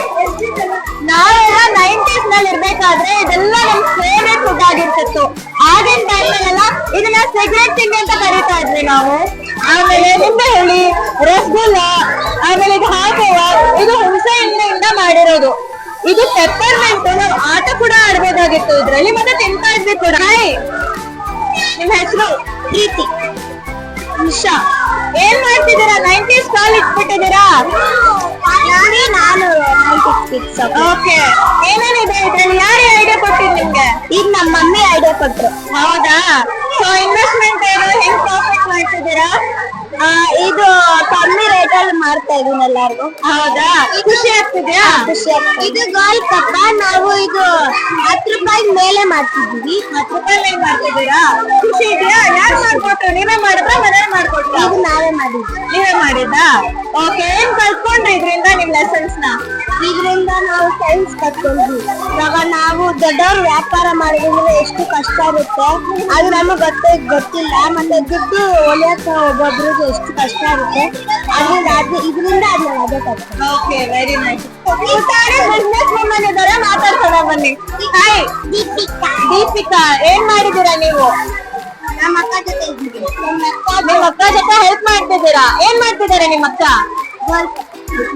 ನಾವೆಲ್ಲ 90s ನಲ್ಲಿ ಇರ್ಬೇಕಾದ್ರೆ ಇದೆಲ್ಲ ನಮ್ ಫೇವ್ರೆಟ್ ಫುಡ್ ಆಗಿರ್ತಿತ್ತು. ಆಗಿನ ಟೈಮಲ್ಲೆಲ್ಲ ಇದನ್ನ ಸಿಗರೇಟ್ ತಿಂಡಿ ಅಂತ ಕರೀತಾ ಇದ್ವಿ ನಾವು. ಆಮೇಲೆ ನಿಂಬೆಹುಳಿ, ರಸಗುಲ್ಲ, ಆಮೇಲೆ ಇದು ಹಾಕೋವಾ, ಇದು ಹುಣಸೆ ಹಣ್ಣಿನಿಂದ ಮಾಡಿರೋದು. ಇದು ಪೆಪ್ಪರ್ಮೆಂಟ್. ನಾವು ಆಟ ಕೂಡ ಆಡ್ಬೋದಾಗಿತ್ತು ಇದ್ರಲ್ಲಿ, ಮತ್ತೆ ತಿಂತಾ ಇದ್ವಿ ಕೂಡ. ಹಾಯ್, ನಿಮ್ ಹೆಸರು? ಪ್ರೀತಿ, ನಿಶಾ. ಏನ್ ಮಾಡ್ತಿದ್ದೀರಾ? 90s stall ಇಟ್ಬಿಟ್ಟಿದ್ದೀರಾ? ನಾನು 96 kids. ಓಕೆ, ಏನೇನಿದೆ ಇದ್ರಲ್ಲಿ? ಯಾರು ಐಡಿಯಾ ಕೊಟ್ಟಿದ್ ನಿಮ್ಗೆ? ಈಗ ನಮ್ಮ ಮಮ್ಮಿ ಐಡಿಯಾ ಕೊಟ್ರು. ಹೌದಾ? ಸೊ ಇನ್ವೆಸ್ಟ್ಮೆಂಟ್ ಏನು, ಹೆಂಗ್ ಪ್ರಾಫಿಟ್ ಮಾಡ್ತಿದ್ದೀರಾ? ಇದು ಕಮ್ಮಿ ರೇಟ್ ಅಲ್ಲಿ ಮಾಡ್ತಾ ಇದೀನಿ ಎಲ್ಲಾರ್ಗು. ಹೌದಾ? ಖುಷಿ ಆಗ್ತಿದ್ಯಾ? ಖುಷಿ ಆಗ್ತದೆ. ಇದು ಗೋಲ್ ಕಪ್ಪ. ನಾವು ಇದು 10 ರೂಪಾಯಿ ಮೇಲೆ ಮಾಡ್ತಿದ್ದೀವಿ. 10 ರೂಪಾಯಿ ಮೇಲೆ ಮಾಡ್ತಿದ್ದೀರಾ? ಖುಷಿ ಇದೆಯಾ? ಯಾರು ಮಾಡ್ಕೊಟ್ರು? ನೀವೇ ಮಾಡಿದ್ರಾ, ಮನೇಲಿ ಮಾಡ್ಕೊಟ್ರಾ? ಇದು ನಾವೇ ಮಾಡಿದ್ವಿ. ನೀವೇ ಮಾಡಿದ್ದಾ? ಓಕೆ, ಏನ್ ಕಲ್ತ್ಕೊಂಡ್ರಿ ಇದರಿಂದ ನಿಮ್ ಲೆಸನ್ಸ್ ನ? ಇದರಿಂದ ನಾವು ಸೈನ್ಸ್ ಕಲ್ತ್ಕೊಂಡ್ವಿ. ಇವಾಗ ನಾವು ದೊಡ್ಡವ್ರು ವ್ಯಾಪಾರ ಮಾಡಿದ್ರೆ ಎಷ್ಟು ಕಷ್ಟ ಇರುತ್ತೆ ಅದು ನಮಗೆ ಗೊತ್ತಿಲ್ಲ. ಮತ್ತೆ ದುಡ್ಡು ಒಲಿಯಕ್ಕ ಒಬ್ಬೊಬ್ರಿಗೆ ಎಷ್ಟು ಕಷ್ಟ ಇರುತ್ತೆ. ಇದರಿಂದ ಅದನ್ನ ಅದೇ ಕಲ್ತ್ಕೊಂಡ್ವಿ. Okay, very nice. Business woman ಇದಾರೆ, ಮಾತಾಡ್ಸೋಣ ಬನ್ನಿ. ಹಾಯ್, ದೀಪಿಕಾ. ಏನ್ ಮಾಡಿದೀರಾ ನೀವು? ನಮ್ಮ ಅಕ್ಕ ಜೊತೆ ಇದ್ದೀವಿ. ನಿಮ್ ಅಕ್ಕ ಜೊತೆ ಹೆಲ್ಪ್ ಮಾಡ್ತಿದ್ದೀರಾ? ಏನ್ ಮಾಡ್ತಿದ್ದಾರೆ ನಿಮ್ ಅಕ್ಕ?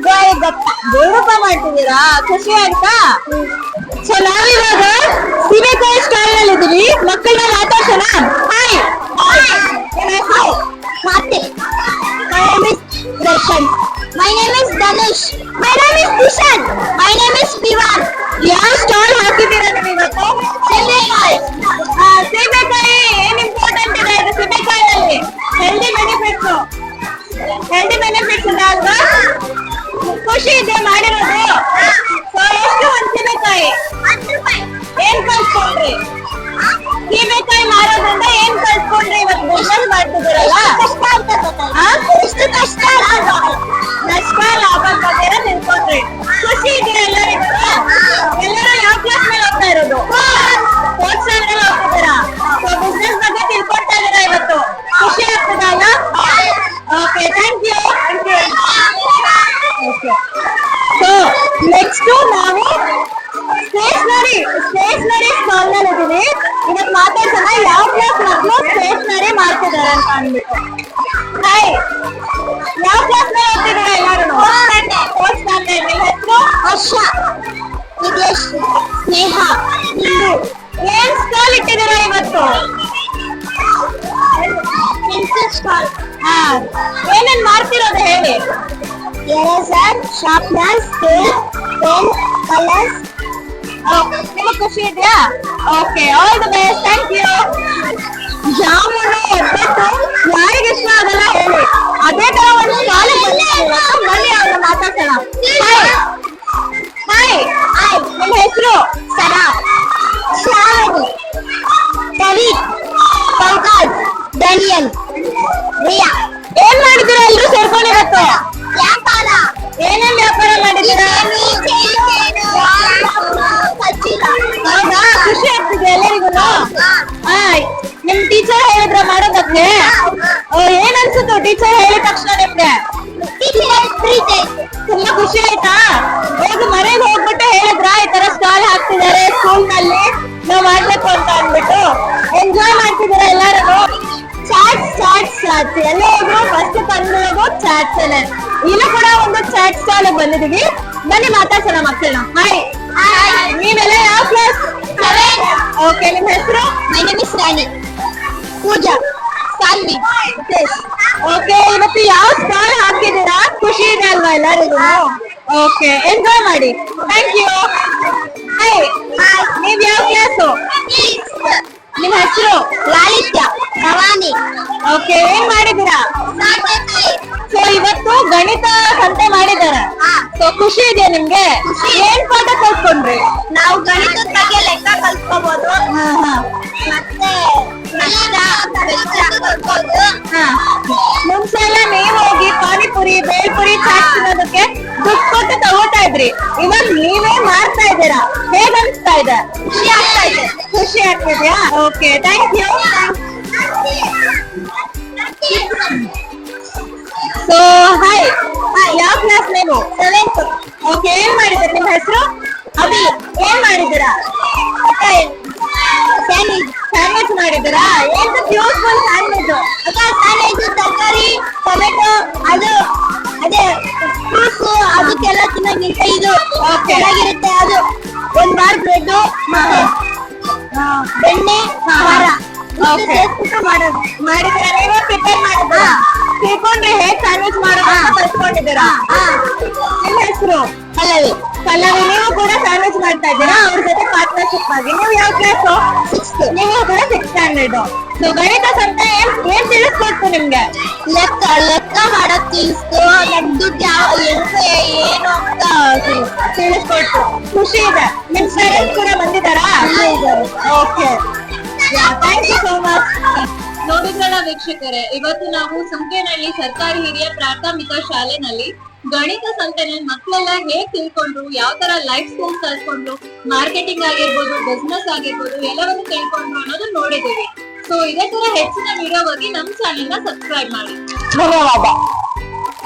ಗೋಳಗಪ್ಪ ಮಾಡ್ತಿದ್ದೀರಾ? ಖುಷಿ ಆಯ್ತಾ? ಸೊ ನಾವಿವಾಗ ಸೀಬೆಕಾಯಿ ಸ್ಟಾಲ್ ನಲ್ಲಿ ಇದೀವಿ. ಮಕ್ಕಳನ್ನ ಮಾತಾಡ್ಸೋಣ. ಹಾಯ್, ಮತ್ತೆ my name is Darshan. My name is Danish. My name is Dishan. My name is Divan. ಯಾವ ಸ್ಟಾಲ್ ಹಾಕಿದ್ದೀರಾ ನೀವು ಇವತ್ತು? ಸೀಬೆಕಾಯಿ. ಸೀಬೆಕಾಯಿ ಏನ್ ಇಂಪಾರ್ಟೆಂಟ್ ಇದೆ ಇದು ಸೀಬೆಕಾಯಿನಲ್ಲಿ? ಹೆಲ್ದಿ ಬೆನಿಫಿಟ್ಸ್ ಇದೆ ಅಲ್ವಾ? ಖುಷಿ ಇದೆ ಮಾಡಿರೋದು. ಸೊ ಎಷ್ಟು ಒಂದ್ ಸೀಬೆಕಾಯಿ? 10 ರೂಪಾಯಿ. ಏನ್ ಕಲ್ತ್ಕೊಂಡ್ರಿ? ಸೀಬೆಕಾಯಿ ಮಾರೋದ್ರಿಂದ ಅಂತ ಅಂದ್ಬಿಟ್ಟು. ಹಾಯ್, ಯಾವ ಕ್ಲಾಸ್ ಓದ್ತಿದ್ದೀರಾ ಎಲ್ಲಾರು? Fourth standard. ನಿಮ್ಮ ಹೆಸರು? ಹರ್ಷ, ವಿದೇಶ್, ಸ್ನೇಹ, ಇಂದು. ಏನ್ ಸ್ಟಾಲ್ ಇಟ್ಟಿದ್ದೀರಾ ಇವತ್ತು? ಪೆನ್ಸಿಲ್ ಸ್ಟಾಲ್, ಹಾ, ಏನೇನ್ ಮಾಡ್ತಿರೋದು ಹೇಳಿ. Eraser, sharpeners, scale, pen, colours. ನಿಮಗ್ ಖುಷಿ ಇದೆಯಾ? Okay, all the best, thank you. Jamun obbattu ಯಾರಿಗೆ ಇಷ್ಟ ಆಗಲ್ಲ ಹೇಳಿ. ಅದೇ ತರ ಒಂದು ಶಾಲೆ ಬನ್ನಿ ಅವ್ರನ್ನ ಮಾತಾಡ್ಸೋಣ. ಹಾಯ್ ಹಾಯ್ ಹಾಯ್, ನಿಮ್ಮ ಹೆಸರು? ಸರಾ, ಶ್ರಾವಣಿ, ಕವಿ, ಪಂಕಜ್, ಡೇನಿಯಲ್, ರಿಯಾ. ಏನ್ ಮಾಡಿದ್ದೀರಾ ಎಲ್ರು ಸೇರ್ಕೊಂಡಿರತ್ತೆ? ವ್ಯಾಪಾರ, ಏನೇನ್ ವ್ಯಾಪಾರ ಮಾಡಿದ್ದೀರಾ? ಹೌದಾ, ಖುಷಿ ಆಗ್ತಿದೆ ಎಲ್ಲರಿಗೂ. ನಿಮ್ ಟೀಚರ್ ಹೇಳಿದ್ರ ಮಾಡೋದಕ್ಕೆ? ಏನ್ ಅನ್ಸುತ್ತು ಟೀಚರ್ ಹೇಳಿದ ತಕ್ಷಣ ನಿಮ್ಗೆ? ತುಂಬಾ ಖುಷಿ ಆಯ್ತಾ? ಹೋಗಿ ಮನೆಗೆ ಹೋಗ್ಬಿಟ್ಟು ಹೇಳಿದ್ರ ಈ ತರ ಸ್ಟಾಲ್ ಹಾಕ್ತಿದ್ದಾರೆ ಸ್ಕೂಲ್ ನಲ್ಲಿ, ನಾವ್ ಮಾಡ್ಬೇಕು ಅಂತ ಅಂದ್ಬಿಟ್ಟು ಎಂಜಾಯ್ ಮಾಡ್ತಿದಾರೆ ಎಲ್ಲಾರು? ಚಾಟ್ಸ್ ಚಾಟ್ಸ್ ಚಾಟ್ಸ್ ಎಲ್ಲ ಹೋದ್ರು ಫಸ್ಟ್ ತಂದಿರೋದು ಚಾಟ್ಸ್. ಇಲ್ಲೂ ಕೂಡ ಒಂದು ಚಾಟ್ ಸ್ಟಾಲ್ ಬಂದಿದೀವಿ, ಬನ್ನಿ ಮಾತಾಡ್ಸೋಣ ಮಕ್ಕಳನ್ನ. ಹಾಯ್, ನೀವೆಲ್ಲ ಯಾವ ಕ್ಲಾಸ್? ಓಕೆ, ನಿಮ್ ಹೆಸರು? My name is Rani. Pooja, Saanvi, Yash. Okay, ಇವತ್ತು ಯಾವ ಸ್ಟಾಲ್ ಹಾಕಿದ್ದೀರಾ? ಖುಷಿ ಇದೆ ಅಲ್ವಾ ಎಲ್ಲರಿಗೂ? ಓಕೆ, ಎಂಜಾಯ್ ಮಾಡಿ. Thank you. ಹಾಯ್, ನೀವ್ ಯಾವ ಕ್ಲಾಸು? ನಿಮ್ ಹೆಸರು? ಲಾಲಿತ್ಯ, ಭವಾನಿ. ಓಕೆ, ಏನ್ ಮಾಡಿದ್ದೀರಾ? ಸೊ ಇವತ್ತು ಗಣಿತ ಸಂತೆ ಮಾಡಿದಾರೆ. ಸೊ ಖುಷಿ ಇದೆಯಾ ನಿಮ್ಗೆ? ಏನ್ ಪಾಠ ಕಲ್ತ್ಕೊಂಡ್ರಿ? ನಾವು ಗಣಿತದ ಬಗ್ಗೆ ಲೆಕ್ಕ ಕಲ್ತ್ಕೋಬಹುದು, ಹಾ ಹಾ ಮತ್ತೆ ಕಲ್ತ್ಕೋಬಹುದು. ಹಾ, ಮುಂಚೆ ಎಲ್ಲ ನೀವು ಹೋಗಿ ಪಾನಿಪುರಿ ಬೇಲ್ಪುರಿ ಚಾಟ್ ತಿನ್ನೋದಕ್ಕೆ ದುಡ್ಡು ಕೊಟ್ಟು ತಗೋತಾ ಇದ್ರಿ, ಇವಾಗ ನೀವೇ ಮಾಡ್ತಾ ಇದ್ದೀರಾ. ಹೇಗ್ ಅನ್ಸ್ತಾ ಇದೆ? ಖುಷಿ ಆಗ್ತಾ ಇದೆ. ಖುಷಿ ಆಗ್ತಿದ್ಯಾ? Okay, thank you. So hi, ಯಾವ ಕ್ಲಾಸ್ ನೀವು? 7th. ಓಕೆ, ಏನ್ ಮಾಡಿದ್ದೀರಾ? ನಿಮ್ಮ ಹೆಸರು? ಅಭಿ. ಏನ್ ಮಾಡಿದ್ದೀರಾ? ಸ್ಯಾಂಡ್ವಿಚ್ ಮಾಡಿದ್ದೀರಾ? ಏನು ಯೂಸ್ಫುಲ್ ಸ್ಯಾಂಡ್ವಿಚ್? ಸ್ಯಾಂಡ್ವಿಚ್, ತರಕಾರಿ, ಟೊಮೆಟೊ, ಅದು ಅದೇ ಫ್ರೂಟ್ಸ್ ಅದಕ್ಕೆಲ್ಲ ತಿನ್ನೋಕ್ಕಿಂತ ಇದು ಚೆನ್ನಾಗಿರುತ್ತೆ. ಅದು ಒಂದ್ ಬಾರ್ ಬ್ರೆಡ್, ಬೆಣ್ಣೆ, ಖಾರ ಸೇರ್ಸ್ಬಿಟ್ಟು ಮಾಡೋದು. ಮಾಡಿದ್ದೀರಾ? ನೀವೇ ಪ್ರಿಪೇರ್ ಮಾಡಿದ್ದೀರಾ? ತಿಳ್ಕೊಂಡ್ರೆ ಹೇಗ್ ಸ್ಯಾಂಡ್ವಿಚ್ ಮಾಡೋದು ಕಲ್ತ್ಕೊಂಡಿದ್ದೀರಾ? ನಿಮ್ಮ ಹೆಸರು? ಪಲ್ಲವಿ. ಪಲ್ಲವಿ, ನೀವು ಕೂಡ ಸ್ಯಾಂಡ್ವಿಚ್ ಮಾಡ್ತಾ ಇದ್ದೀರಾ ಅವ್ರ ಜೊತೆ ಪಾರ್ಟ್ನರ್ಶಿಪ್ ಆಗಿ. ನೀವು ಯಾವ ಕ್ಲಾಸು? 6th. ನೀವು ಕೂಡ 6th ಸ್ಟ್ಯಾಂಡರ್ಡ್. ಸೊ ಗಣಿತ ಸಂತೆ ಏನ್ ತಿಳಿಸ್ಕೊಡ್ತು ನಿಮ್ಗೆ? ಲೆಕ್ಕ ಮಾಡೋದ್ ತಿಳಿಸ್ತು, ನಮ್ ದುಡ್ಡು ಏನು ಅಂತ ತಿಳಿಸ್ಕೊಡ್ತು. ಖುಷಿ ಇದೆ. ನಿಮ್ ಪೇರೆಂಟ್ಸ್ ಕೂಡ ಬಂದಿದ್ದಾರಾ? Okay, thank you so much. ನೋಡಿದ್ರಲ್ಲ ವೀಕ್ಷಕರೇ, ಇವತ್ತು ನಾವು ಸುಂಕೇನಹಳ್ಳಿ ಸರ್ಕಾರಿ ಹಿರಿಯ ಪ್ರಾಥಮಿಕ ಶಾಲೆನಲ್ಲಿ ಗಣಿತ ಸಂತೆನಲ್ಲಿ ಮಕ್ಕಳೆಲ್ಲ ಹೇಗ್ ತಿಳ್ಕೊಂಡ್ರು, ಯಾವ ತರ ಲೈಫ್ ಸ್ಕಿಲ್ಸ್ ಕಲ್ತ್ಕೊಂಡ್ರು, ಮಾರ್ಕೆಟಿಂಗ್ ಆಗಿರ್ಬೋದು, ಬಿಸ್ನೆಸ್ ಆಗಿರ್ಬೋದು, ಎಲ್ಲವನ್ನು ತಿಳ್ಕೊಂಡ್ರು ಅನ್ನೋದು ನೋಡಿದೀವಿ. ಸೊ ಇದೇ ತರ ಹೆಚ್ಚಿನ ವಿಡಿಯೋಗಾಗಿ ನಮ್ ಚಾನೆಲ್ ನ ಸಬ್ಸ್ಕ್ರೈಬ್ ಮಾಡಿ. ಧನ್ಯವಾದ.